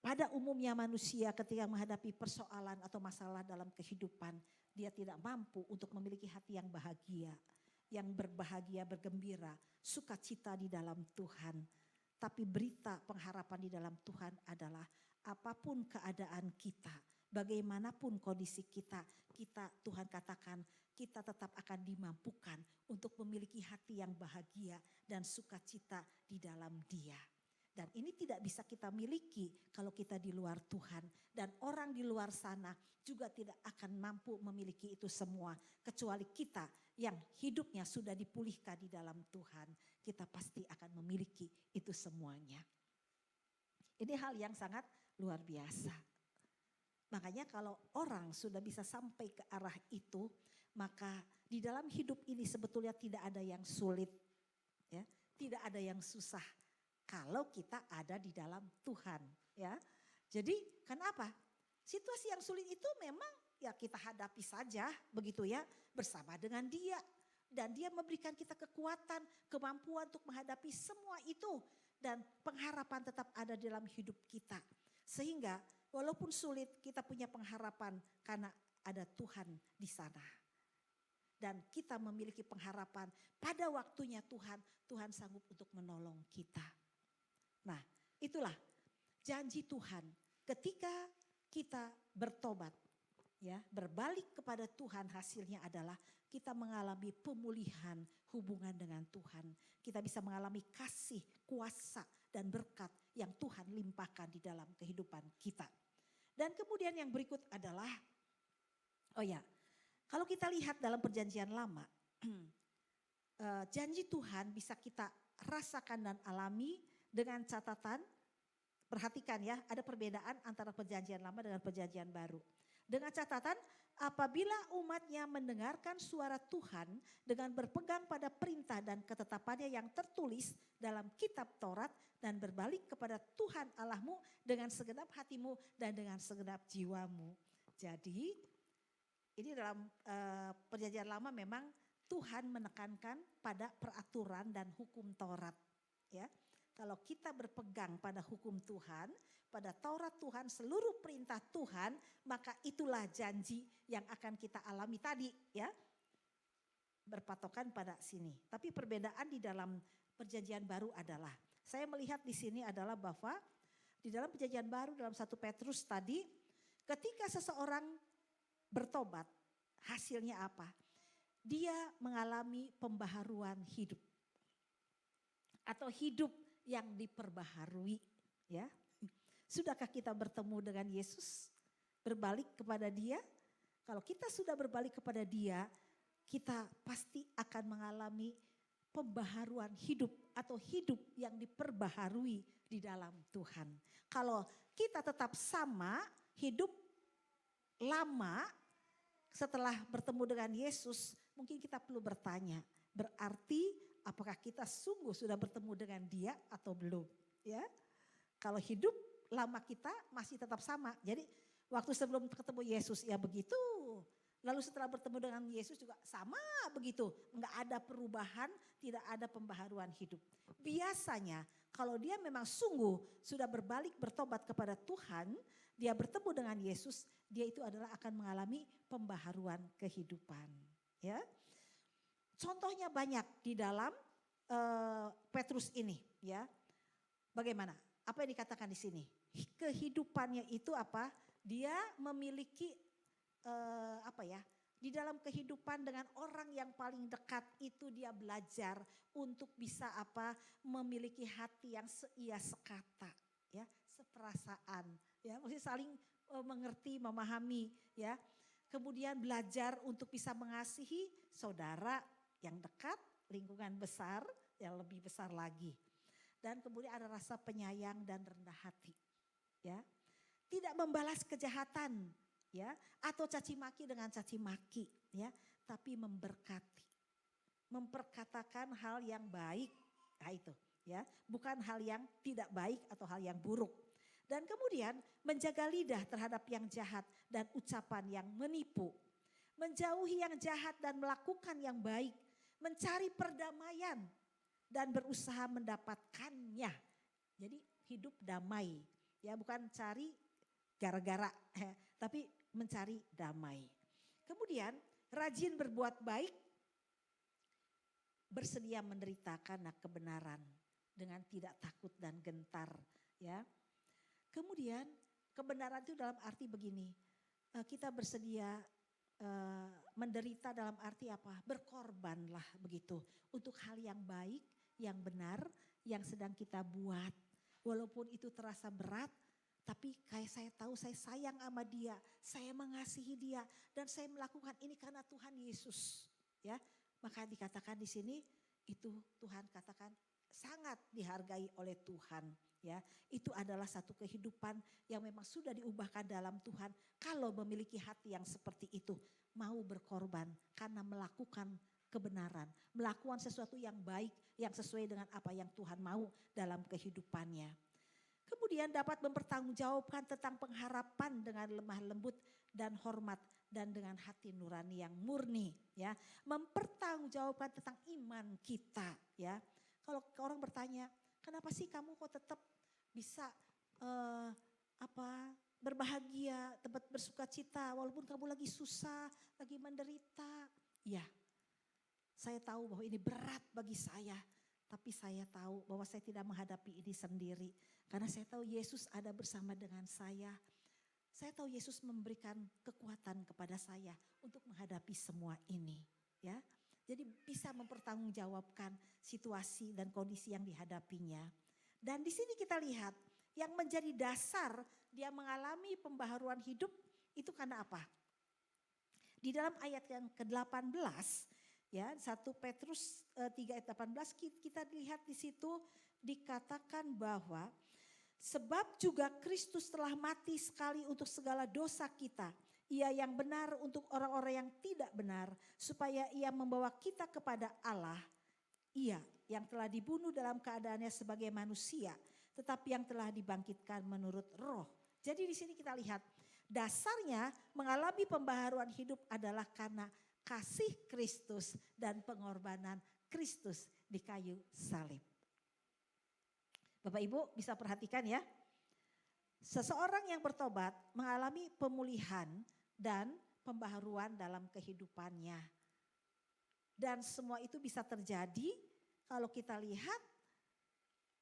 Pada umumnya manusia ketika menghadapi persoalan atau masalah dalam kehidupan, dia tidak mampu untuk memiliki hati yang bahagia, yang berbahagia, bergembira, sukacita di dalam Tuhan. Tapi berita pengharapan di dalam Tuhan adalah apapun keadaan kita, bagaimanapun kondisi kita, Tuhan katakan kita tetap akan dimampukan untuk memiliki hati yang bahagia dan sukacita di dalam Dia. Dan ini tidak bisa kita miliki kalau kita di luar Tuhan. Dan orang di luar sana juga tidak akan mampu memiliki itu semua. Kecuali kita yang hidupnya sudah dipulihkan di dalam Tuhan. Kita pasti akan memiliki itu semuanya. Ini hal yang sangat luar biasa. Makanya kalau orang sudah bisa sampai ke arah itu, maka di dalam hidup ini sebetulnya tidak ada yang sulit. Ya, tidak ada yang susah. Kalau kita ada di dalam Tuhan, ya. Jadi kenapa? Situasi yang sulit itu memang ya kita hadapi saja begitu ya, bersama dengan Dia. Dan Dia memberikan kita kekuatan, kemampuan untuk menghadapi semua itu. Dan pengharapan tetap ada dalam hidup kita. Sehingga walaupun sulit kita punya pengharapan karena ada Tuhan di sana. Dan kita memiliki pengharapan pada waktunya Tuhan sanggup untuk menolong kita. Nah, itulah janji Tuhan ketika kita bertobat, ya, berbalik kepada Tuhan, hasilnya adalah kita mengalami pemulihan hubungan dengan Tuhan. Kita bisa mengalami kasih, kuasa dan berkat yang Tuhan limpahkan di dalam kehidupan kita. Dan kemudian yang berikut adalah, kalau kita lihat dalam perjanjian lama, janji Tuhan bisa kita rasakan dan alami dengan catatan, perhatikan ya, ada perbedaan antara perjanjian lama dengan perjanjian baru. Dengan catatan, apabila umatnya mendengarkan suara Tuhan dengan berpegang pada perintah dan ketetapannya yang tertulis dalam kitab Taurat dan berbalik kepada Tuhan Allahmu dengan segenap hatimu dan dengan segenap jiwamu. Jadi ini dalam perjanjian lama memang Tuhan menekankan pada peraturan dan hukum Taurat, ya. Kalau kita berpegang pada hukum Tuhan, pada Taurat Tuhan, seluruh perintah Tuhan, maka itulah janji yang akan kita alami tadi, ya. Berpatokan pada sini. Tapi perbedaan di dalam perjanjian baru adalah, saya melihat di sini adalah bahwa di dalam perjanjian baru dalam 1 Petrus tadi, ketika seseorang bertobat, hasilnya apa? Dia mengalami pembaharuan hidup. Atau hidup yang diperbaharui, ya. Sudahkah kita bertemu dengan Yesus, berbalik kepada Dia? Kalau kita sudah berbalik kepada Dia, kita pasti akan mengalami pembaharuan hidup atau hidup yang diperbaharui di dalam Tuhan. Kalau kita tetap sama, hidup lama setelah bertemu dengan Yesus, mungkin kita perlu bertanya, berarti apakah kita sungguh sudah bertemu dengan Dia atau belum, ya? Kalau hidup lama kita masih tetap sama. Jadi waktu sebelum ketemu Yesus ya begitu. Lalu setelah bertemu dengan Yesus juga sama begitu. Enggak ada perubahan, tidak ada pembaharuan hidup. Biasanya kalau dia memang sungguh sudah berbalik bertobat kepada Tuhan, dia bertemu dengan Yesus, dia itu adalah akan mengalami pembaharuan kehidupan. Ya, contohnya banyak di dalam Petrus ini. Ya, bagaimana? Apa yang dikatakan di sini? Kehidupannya itu apa? Dia memiliki di dalam kehidupan dengan orang yang paling dekat itu dia belajar untuk bisa memiliki hati yang seia sekata, ya, seperasaan, ya, maksudnya saling mengerti, memahami, ya. Kemudian belajar untuk bisa mengasihi saudara yang dekat, lingkungan besar, yang lebih besar lagi. Dan kemudian ada rasa penyayang dan rendah hati, ya. Tidak membalas kejahatan, ya, atau caci maki dengan caci maki, ya, tapi memberkati, memperkatakan hal yang baik, nah itu, ya, bukan hal yang tidak baik atau hal yang buruk. Dan kemudian menjaga lidah terhadap yang jahat dan ucapan yang menipu, menjauhi yang jahat dan melakukan yang baik, mencari perdamaian dan berusaha mendapatkannya. Jadi hidup damai, ya, bukan cari gara-gara, tapi mencari damai. Kemudian rajin berbuat baik, bersedia menderita karena kebenaran dengan tidak takut dan gentar, ya. Kemudian kebenaran itu dalam arti begini, kita bersedia menderita dalam arti apa? Berkorbanlah begitu untuk hal yang baik, yang benar, yang sedang kita buat. Walaupun itu terasa berat, tapi kayak saya tahu saya sayang sama dia, saya mengasihi dia dan saya melakukan ini karena Tuhan Yesus, ya. Maka dikatakan di sini itu Tuhan katakan sangat dihargai oleh Tuhan, ya. Itu adalah satu kehidupan yang memang sudah diubahkan dalam Tuhan kalau memiliki hati yang seperti itu, mau berkorban karena melakukan kebenaran, melakukan sesuatu yang baik yang sesuai dengan apa yang Tuhan mau dalam kehidupannya. Kemudian dapat mempertanggungjawabkan tentang pengharapan dengan lemah lembut dan hormat dan dengan hati nurani yang murni, ya. Mempertanggungjawabkan tentang iman kita, ya. Kalau orang bertanya, kenapa sih kamu kok tetap bisa berbahagia, tempat bersuka cita walaupun kamu lagi susah, lagi menderita? Ya, saya tahu bahwa ini berat bagi saya. Tapi saya tahu bahwa saya tidak menghadapi ini sendiri. Karena saya tahu Yesus ada bersama dengan saya. Saya tahu Yesus memberikan kekuatan kepada saya untuk menghadapi semua ini. Ya, jadi bisa mempertanggungjawabkan situasi dan kondisi yang dihadapinya. Dan di sini kita lihat yang menjadi dasar dia mengalami pembaharuan hidup itu karena apa? Di dalam ayat yang ke-18, ya, 1 Petrus 3 ayat 18 kita lihat di situ dikatakan bahwa sebab juga Kristus telah mati sekali untuk segala dosa kita. Ia yang benar untuk orang-orang yang tidak benar, supaya ia membawa kita kepada Allah. Ia yang telah dibunuh dalam keadaannya sebagai manusia, tetapi yang telah dibangkitkan menurut roh. Jadi di sini kita lihat dasarnya mengalami pembaharuan hidup adalah karena kasih Kristus dan pengorbanan Kristus di kayu salib. Bapak Ibu bisa perhatikan ya. Seseorang yang bertobat mengalami pemulihan dan pembaharuan dalam kehidupannya. Dan semua itu bisa terjadi kalau kita lihat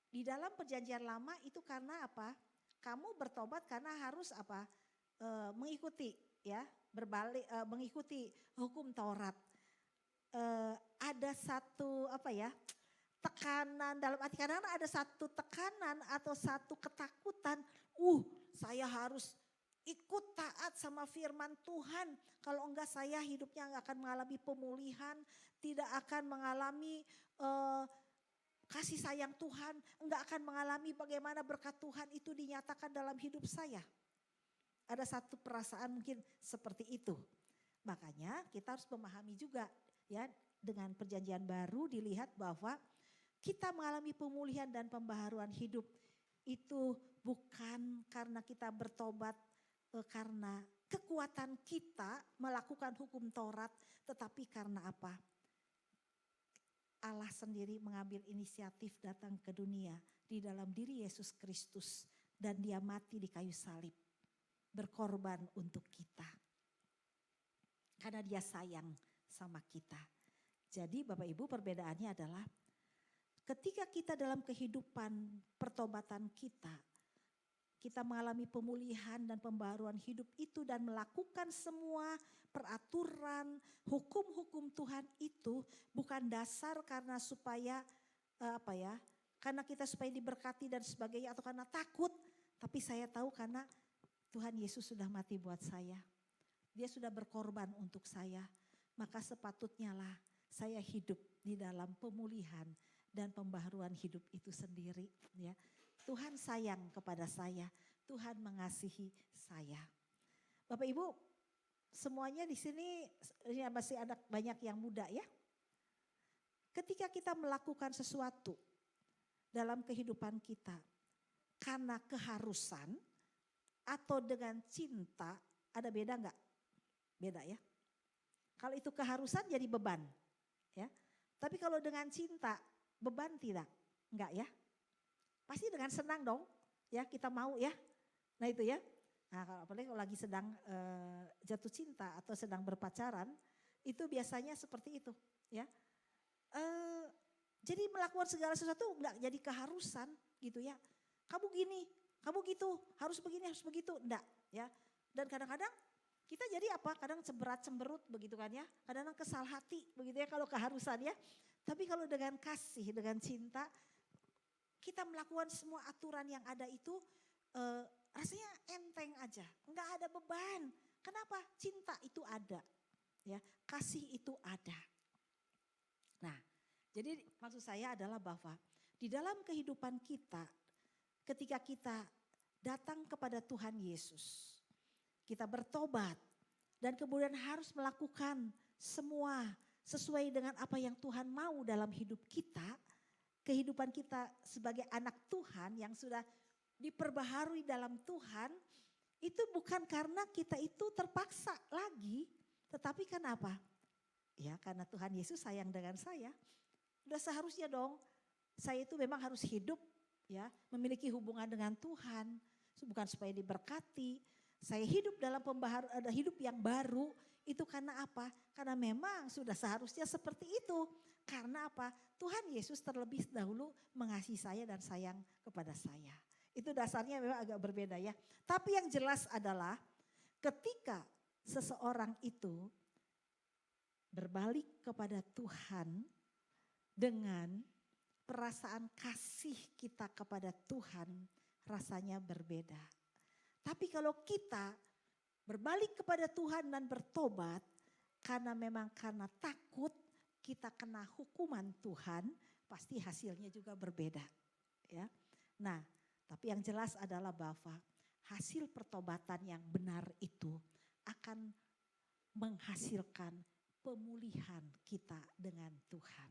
di dalam perjanjian lama itu karena apa? Kamu bertobat karena harus apa? Mengikuti ya, mengikuti hukum Taurat. Ada satu tekanan dalam arti kadang ada satu tekanan atau satu ketakutan. Saya harus ikut taat sama firman Tuhan. Kalau enggak saya hidupnya enggak akan mengalami pemulihan, tidak akan mengalami kasih sayang Tuhan, enggak akan mengalami bagaimana berkat Tuhan itu dinyatakan dalam hidup saya. Ada satu perasaan mungkin seperti itu. Makanya kita harus memahami juga ya, dengan perjanjian baru dilihat bahwa kita mengalami pemulihan dan pembaharuan hidup itu bukan karena kita bertobat karena kekuatan kita melakukan hukum Taurat, tetapi karena apa? Allah sendiri mengambil inisiatif datang ke dunia di dalam diri Yesus Kristus dan dia mati di kayu salib, berkorban untuk kita. Karena dia sayang sama kita. Jadi Bapak Ibu, perbedaannya adalah ketika kita dalam kehidupan pertobatan kita mengalami pemulihan dan pembaruan hidup itu dan melakukan semua peraturan, hukum-hukum Tuhan itu bukan dasar karena supaya karena kita supaya diberkati dan sebagainya atau karena takut, tapi saya tahu karena Tuhan Yesus sudah mati buat saya. Dia sudah berkorban untuk saya, maka sepatutnya lah saya hidup di dalam pemulihan dan pembaharuan hidup itu sendiri, ya. Tuhan sayang kepada saya, Tuhan mengasihi saya. Bapak Ibu, semuanya di sini masih ada banyak yang muda ya. Ketika kita melakukan sesuatu dalam kehidupan kita karena keharusan atau dengan cinta, ada beda enggak? Beda ya. Kalau itu keharusan jadi beban, ya. Tapi kalau dengan cinta, beban tidak? Enggak ya. Pasti dengan senang dong, ya kita mau ya. Nah itu ya. Nah apalagi kalau lagi sedang jatuh cinta atau sedang berpacaran, itu biasanya seperti itu, ya. Jadi melakukan segala sesuatu enggak jadi keharusan gitu ya. Kamu gini, kamu gitu, harus begini, harus begitu, enggak ya. Dan kadang-kadang kita jadi apa? Kadang cemberut begitu kan ya. Kadang-kadang kesal hati begitu ya kalau keharusan ya. Tapi kalau dengan kasih, dengan cinta, kita melakukan semua aturan yang ada itu rasanya enteng aja, enggak ada beban. Kenapa? Cinta itu ada, ya, kasih itu ada. Nah, jadi maksud saya adalah bahwa di dalam kehidupan kita, ketika kita datang kepada Tuhan Yesus, kita bertobat dan kemudian harus melakukan semua sesuai dengan apa yang Tuhan mau dalam hidup kita. Kehidupan kita sebagai anak Tuhan yang sudah diperbaharui dalam Tuhan, itu bukan karena kita itu terpaksa lagi, tetapi kenapa? Ya karena Tuhan Yesus sayang dengan saya. Udah seharusnya dong, saya itu memang harus hidup ya, memiliki hubungan dengan Tuhan, bukan supaya diberkati. Saya hidup dalam hidup yang baru, itu karena apa? Karena memang sudah seharusnya seperti itu. Karena apa? Tuhan Yesus terlebih dahulu mengasihi saya dan sayang kepada saya. Itu dasarnya memang agak berbeda ya. Tapi yang jelas adalah ketika seseorang itu berbalik kepada Tuhan dengan perasaan kasih kita kepada Tuhan rasanya berbeda. Tapi kalau kita berbalik kepada Tuhan dan bertobat karena takut kita kena hukuman Tuhan, pasti hasilnya juga berbeda, ya. Nah, tapi yang jelas adalah bahwa hasil pertobatan yang benar itu akan menghasilkan pemulihan kita dengan Tuhan.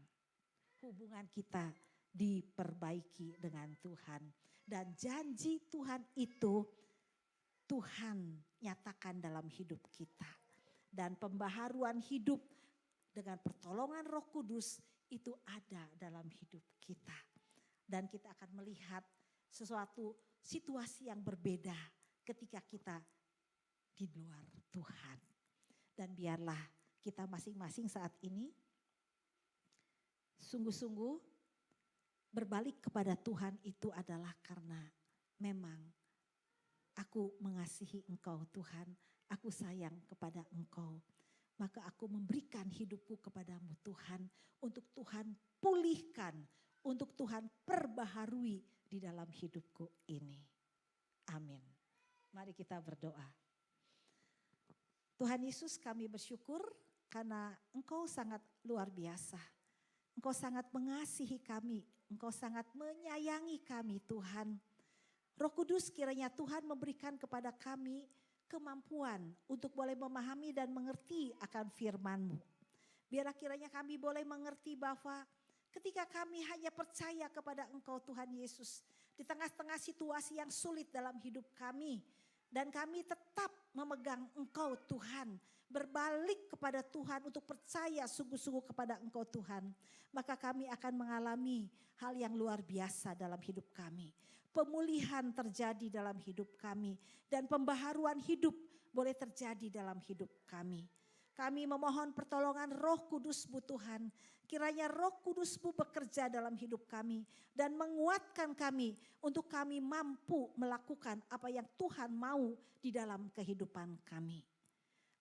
Hubungan kita diperbaiki dengan Tuhan. Dan janji Tuhan itu Tuhan nyatakan dalam hidup kita. Dan pembaharuan hidup dengan pertolongan Roh Kudus itu ada dalam hidup kita. Dan kita akan melihat sesuatu situasi yang berbeda ketika kita di luar Tuhan. Dan biarlah kita masing-masing saat ini sungguh-sungguh berbalik kepada Tuhan itu adalah karena memang aku mengasihi Engkau Tuhan, aku sayang kepada Engkau. Maka aku memberikan hidupku kepadamu Tuhan, untuk Tuhan pulihkan, untuk Tuhan perbaharui di dalam hidupku ini. Amin. Mari kita berdoa. Tuhan Yesus, kami bersyukur karena Engkau sangat luar biasa. Engkau sangat mengasihi kami, Engkau sangat menyayangi kami Tuhan. Roh Kudus kiranya Tuhan memberikan kepada kami kemampuan untuk boleh memahami dan mengerti akan firman-Mu. Biarlah kiranya kami boleh mengerti bahwa ketika kami hanya percaya kepada Engkau Tuhan Yesus, di tengah-tengah situasi yang sulit dalam hidup kami, dan kami tetap memegang Engkau Tuhan, berbalik kepada Tuhan untuk percaya sungguh-sungguh kepada Engkau Tuhan, maka kami akan mengalami hal yang luar biasa dalam hidup kami. Pemulihan terjadi dalam hidup kami dan pembaharuan hidup boleh terjadi dalam hidup kami. Kami memohon pertolongan Roh Kudus-Mu Tuhan. Kiranya Roh Kudus-Mu bekerja dalam hidup kami dan menguatkan kami untuk kami mampu melakukan apa yang Tuhan mau di dalam kehidupan kami.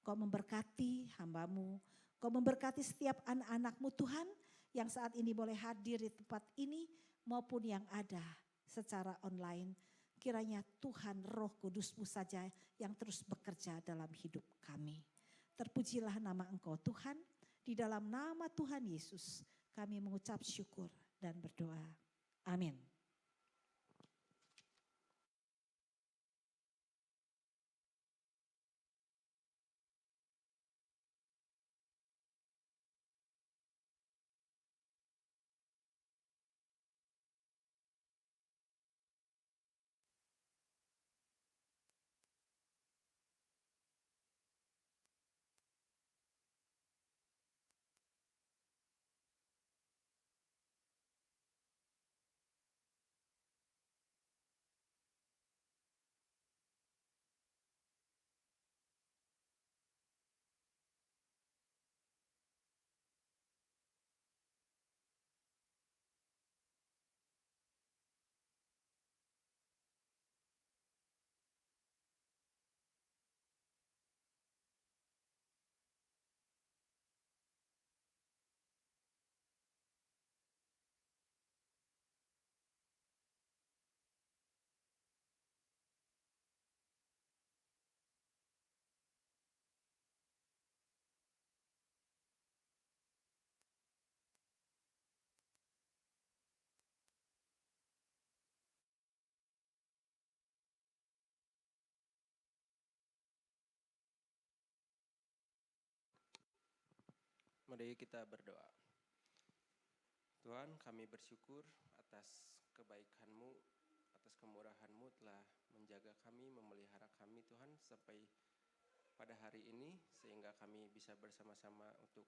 Kau memberkati hamba-Mu, Kau memberkati setiap anak-anak-Mu Tuhan yang saat ini boleh hadir di tempat ini maupun yang ada secara online. Kiranya Tuhan Roh Kudus-Mu saja yang terus bekerja dalam hidup kami. Terpujilah nama Engkau Tuhan, di dalam nama Tuhan Yesus kami mengucap syukur dan berdoa. Amin. Mari kita berdoa. Tuhan, kami bersyukur atas kebaikan-Mu, atas kemurahan-Mu telah menjaga kami, memelihara kami Tuhan sampai pada hari ini sehingga kami bisa bersama-sama untuk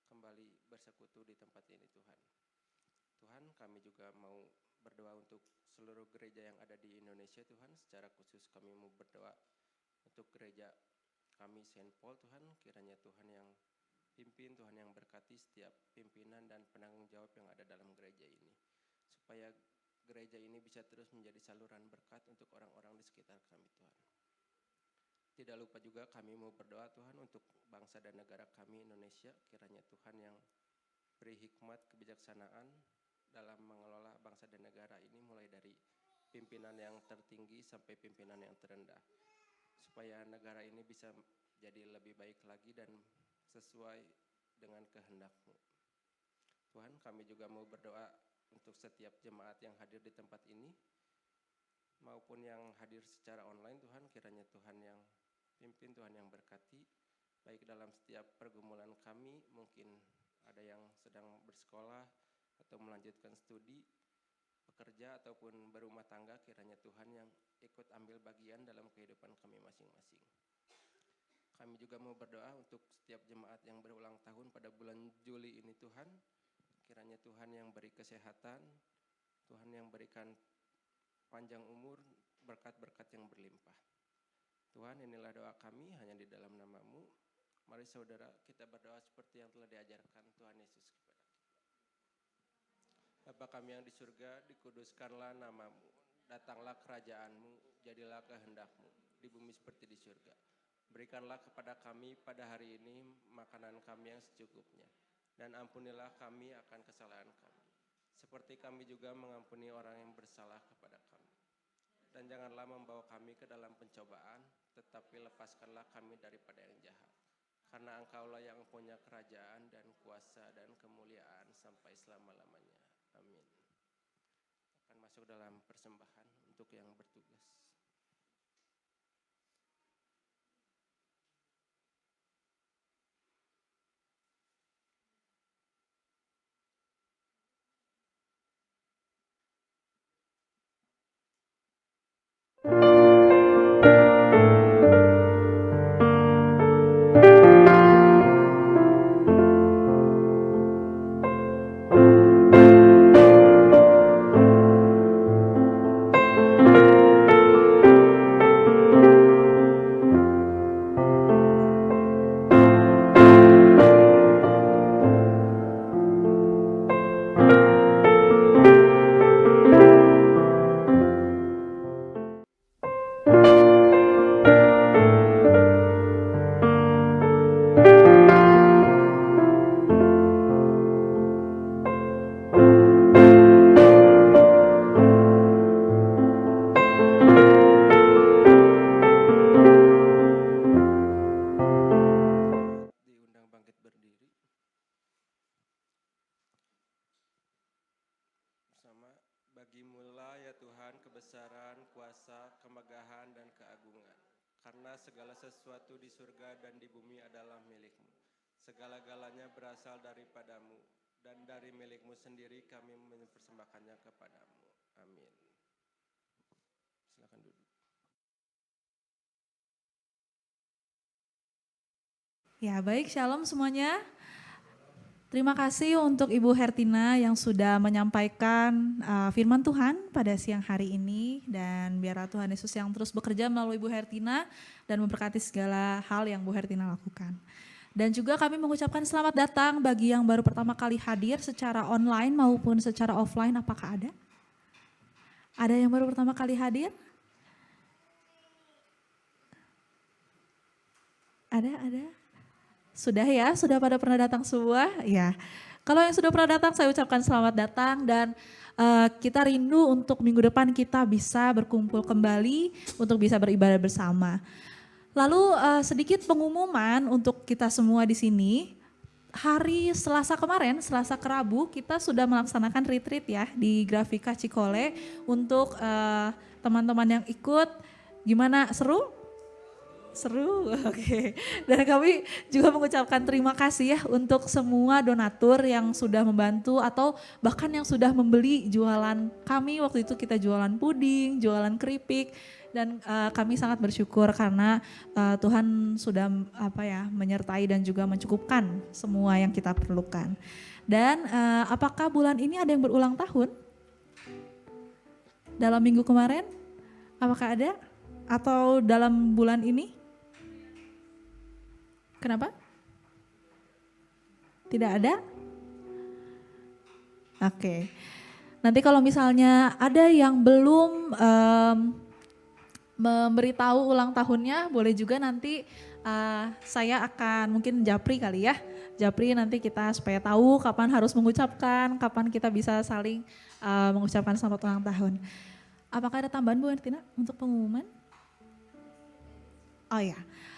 kembali bersekutu di tempat ini Tuhan. Tuhan, kami juga mau berdoa untuk seluruh gereja yang ada di Indonesia Tuhan. Secara khusus kami mau berdoa untuk gereja kami Saint Paul Tuhan, kiranya Tuhan yang pimpin, Tuhan yang berkati setiap pimpinan dan penanggung jawab yang ada dalam gereja ini. Supaya gereja ini bisa terus menjadi saluran berkat untuk orang-orang di sekitar kami Tuhan. Tidak lupa juga kami mau berdoa Tuhan untuk bangsa dan negara kami Indonesia. Kiranya Tuhan yang beri hikmat kebijaksanaan dalam mengelola bangsa dan negara ini mulai dari pimpinan yang tertinggi sampai pimpinan yang terendah. Supaya negara ini bisa jadi lebih baik lagi dan sesuai dengan kehendak-Mu. Tuhan, kami juga mau berdoa untuk setiap jemaat yang hadir di tempat ini maupun yang hadir secara online Tuhan, kiranya Tuhan yang pimpin, Tuhan yang berkati baik dalam setiap pergumulan kami, mungkin ada yang sedang bersekolah atau melanjutkan studi, bekerja ataupun berumah tangga, kiranya Tuhan yang ikut ambil bagian dalam kehidupan kami masing-masing. Kami juga mau berdoa untuk setiap jemaat yang berulang tahun pada bulan Juli ini Tuhan. Kiranya Tuhan yang beri kesehatan, Tuhan yang berikan panjang umur, berkat-berkat yang berlimpah. Tuhan, inilah doa kami hanya di dalam nama-Mu. Mari saudara kita berdoa seperti yang telah diajarkan Tuhan Yesus kepada kita. Bapa kami yang di surga, dikuduskanlah nama-Mu. Datanglah kerajaan-Mu, jadilah kehendak-Mu di bumi seperti di surga. Berikanlah kepada kami pada hari ini makanan kami yang secukupnya. Dan ampunilah kami akan kesalahan kami. Seperti kami juga mengampuni orang yang bersalah kepada kami. Dan janganlah membawa kami ke dalam pencobaan, tetapi lepaskanlah kami daripada yang jahat. Karena Engkaulah yang punya kerajaan dan kuasa dan kemuliaan sampai selama-lamanya. Amin. Akan masuk dalam persembahan untuk yang bertugas. Bagimu-lah ya Tuhan kebesaran, kuasa, kemegahan, dan keagungan. Karena segala sesuatu di surga dan di bumi adalah milik-Mu. Segala-galanya berasal daripadamu, dan dari milik-Mu sendiri kami mempersembahkannya kepadamu. Amin. Silakan duduk. Ya baik, shalom semuanya. Terima kasih untuk Ibu Hertina yang sudah menyampaikan firman Tuhan pada siang hari ini. Dan biarlah Tuhan Yesus yang terus bekerja melalui Ibu Hertina dan memberkati segala hal yang Bu Hertina lakukan. Dan juga kami mengucapkan selamat datang bagi yang baru pertama kali hadir secara online maupun secara offline. Apakah ada? Ada yang baru pertama kali hadir? Ada. Sudah ya, sudah pada pernah datang semua? Ya. Kalau yang sudah pernah datang saya ucapkan selamat datang dan kita rindu untuk minggu depan kita bisa berkumpul kembali untuk bisa beribadah bersama. Lalu sedikit pengumuman untuk kita semua di sini. Hari Selasa kemarin, Selasa ke Rabu kita sudah melaksanakan retreat ya di Grafika Cikole untuk teman-teman yang ikut. Gimana, seru? Seru, oke. Dan kami juga mengucapkan terima kasih ya untuk semua donatur yang sudah membantu atau bahkan yang sudah membeli jualan kami. Waktu itu kita jualan puding, jualan keripik, dan kami sangat bersyukur karena Tuhan sudah menyertai dan juga mencukupkan semua yang kita perlukan. Dan apakah bulan ini ada yang berulang tahun? Dalam minggu kemarin, apakah ada? Atau dalam bulan ini? Kenapa? Tidak ada? Oke. Nanti kalau misalnya ada yang belum memberitahu ulang tahunnya, boleh juga nanti saya akan mungkin japri kali ya. Japri nanti kita supaya tahu kapan harus mengucapkan, kapan kita bisa saling mengucapkan selamat ulang tahun. Apakah ada tambahan Bu Hertina untuk pengumuman? Oh ya.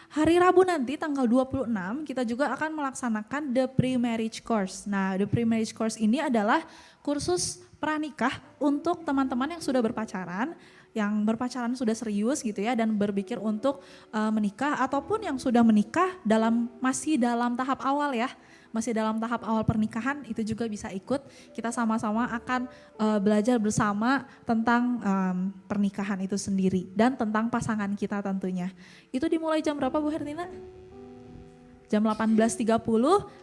Hari Rabu nanti tanggal 26 kita juga akan melaksanakan The Pre-Marriage Course. Nah, The Pre-Marriage Course ini adalah kursus pranikah untuk teman-teman yang sudah berpacaran, yang berpacaran sudah serius gitu ya dan berpikir untuk menikah ataupun yang sudah menikah masih dalam tahap awal ya. Masih dalam tahap awal pernikahan itu juga bisa ikut. Kita sama-sama akan belajar bersama tentang pernikahan itu sendiri dan tentang pasangan kita tentunya. Itu dimulai jam berapa Bu Hertina? Jam 18.30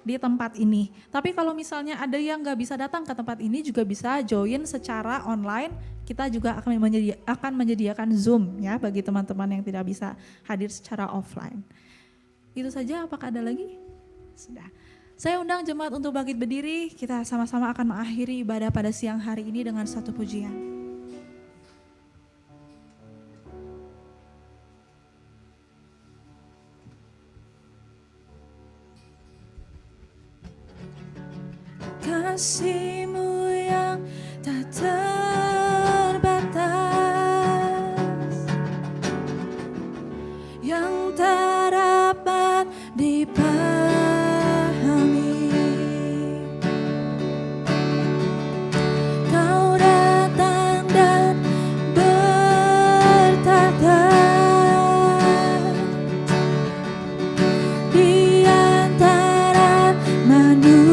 di tempat ini. Tapi kalau misalnya ada yang gak bisa datang ke tempat ini juga bisa join secara online. Kita juga akan menyediakan Zoom ya bagi teman-teman yang tidak bisa hadir secara offline. Itu saja, apakah ada lagi? Sudah. Saya undang jemaat untuk bangkit berdiri, kita sama-sama akan mengakhiri ibadah pada siang hari ini dengan satu pujian. Kasih-Mu yang tak terbatas, yang tak dapat dipahami. Kau datang dan bertata di antara manusia.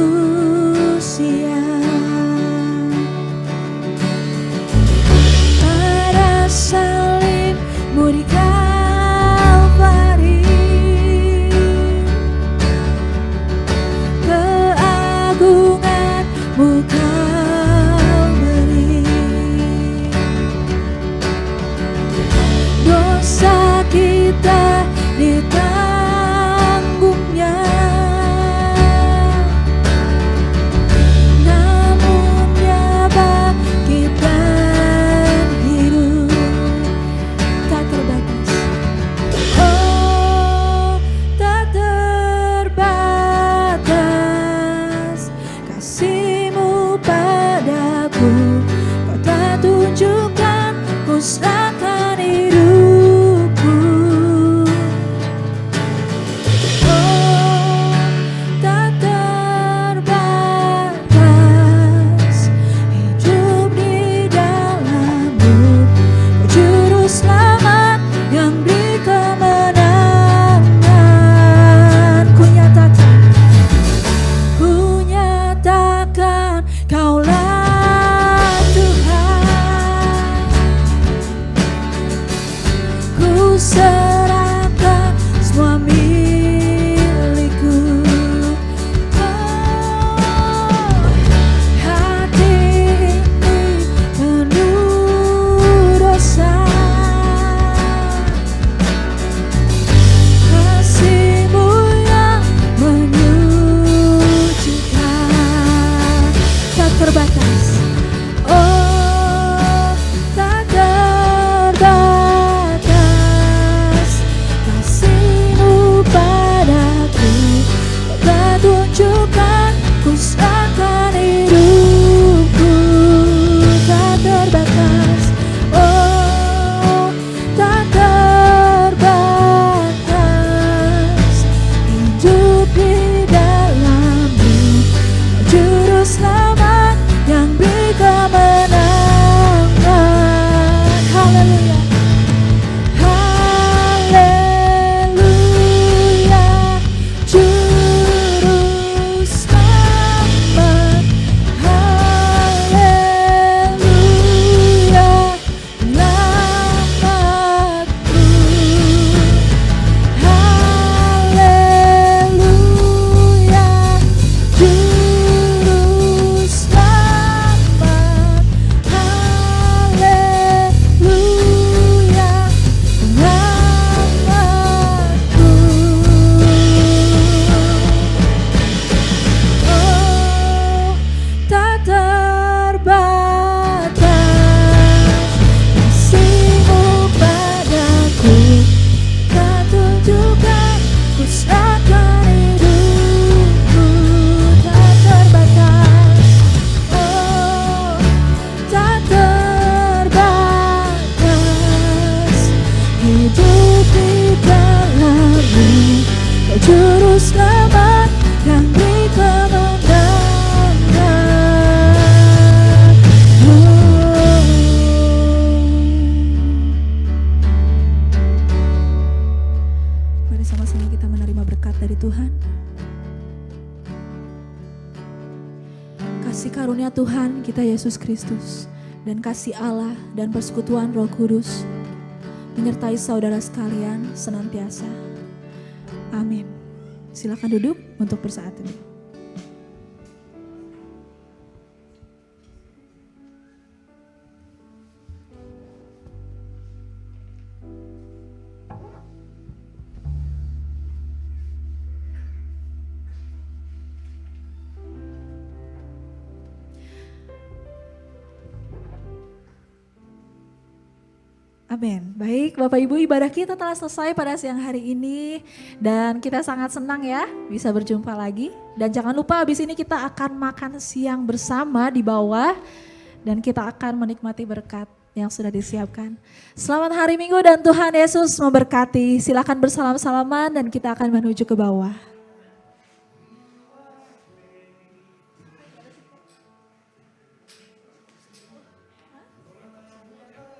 Kasih karunia Tuhan kita Yesus Kristus dan kasih Allah dan persekutuan Roh Kudus menyertai saudara sekalian senantiasa. Amin. Silakan duduk untuk bersaat ini. Amin. Baik, Bapak Ibu, ibadah kita telah selesai pada siang hari ini dan kita sangat senang ya bisa berjumpa lagi. Dan jangan lupa habis ini kita akan makan siang bersama di bawah dan kita akan menikmati berkat yang sudah disiapkan. Selamat hari Minggu dan Tuhan Yesus memberkati. Silakan bersalam-salaman dan kita akan menuju ke bawah.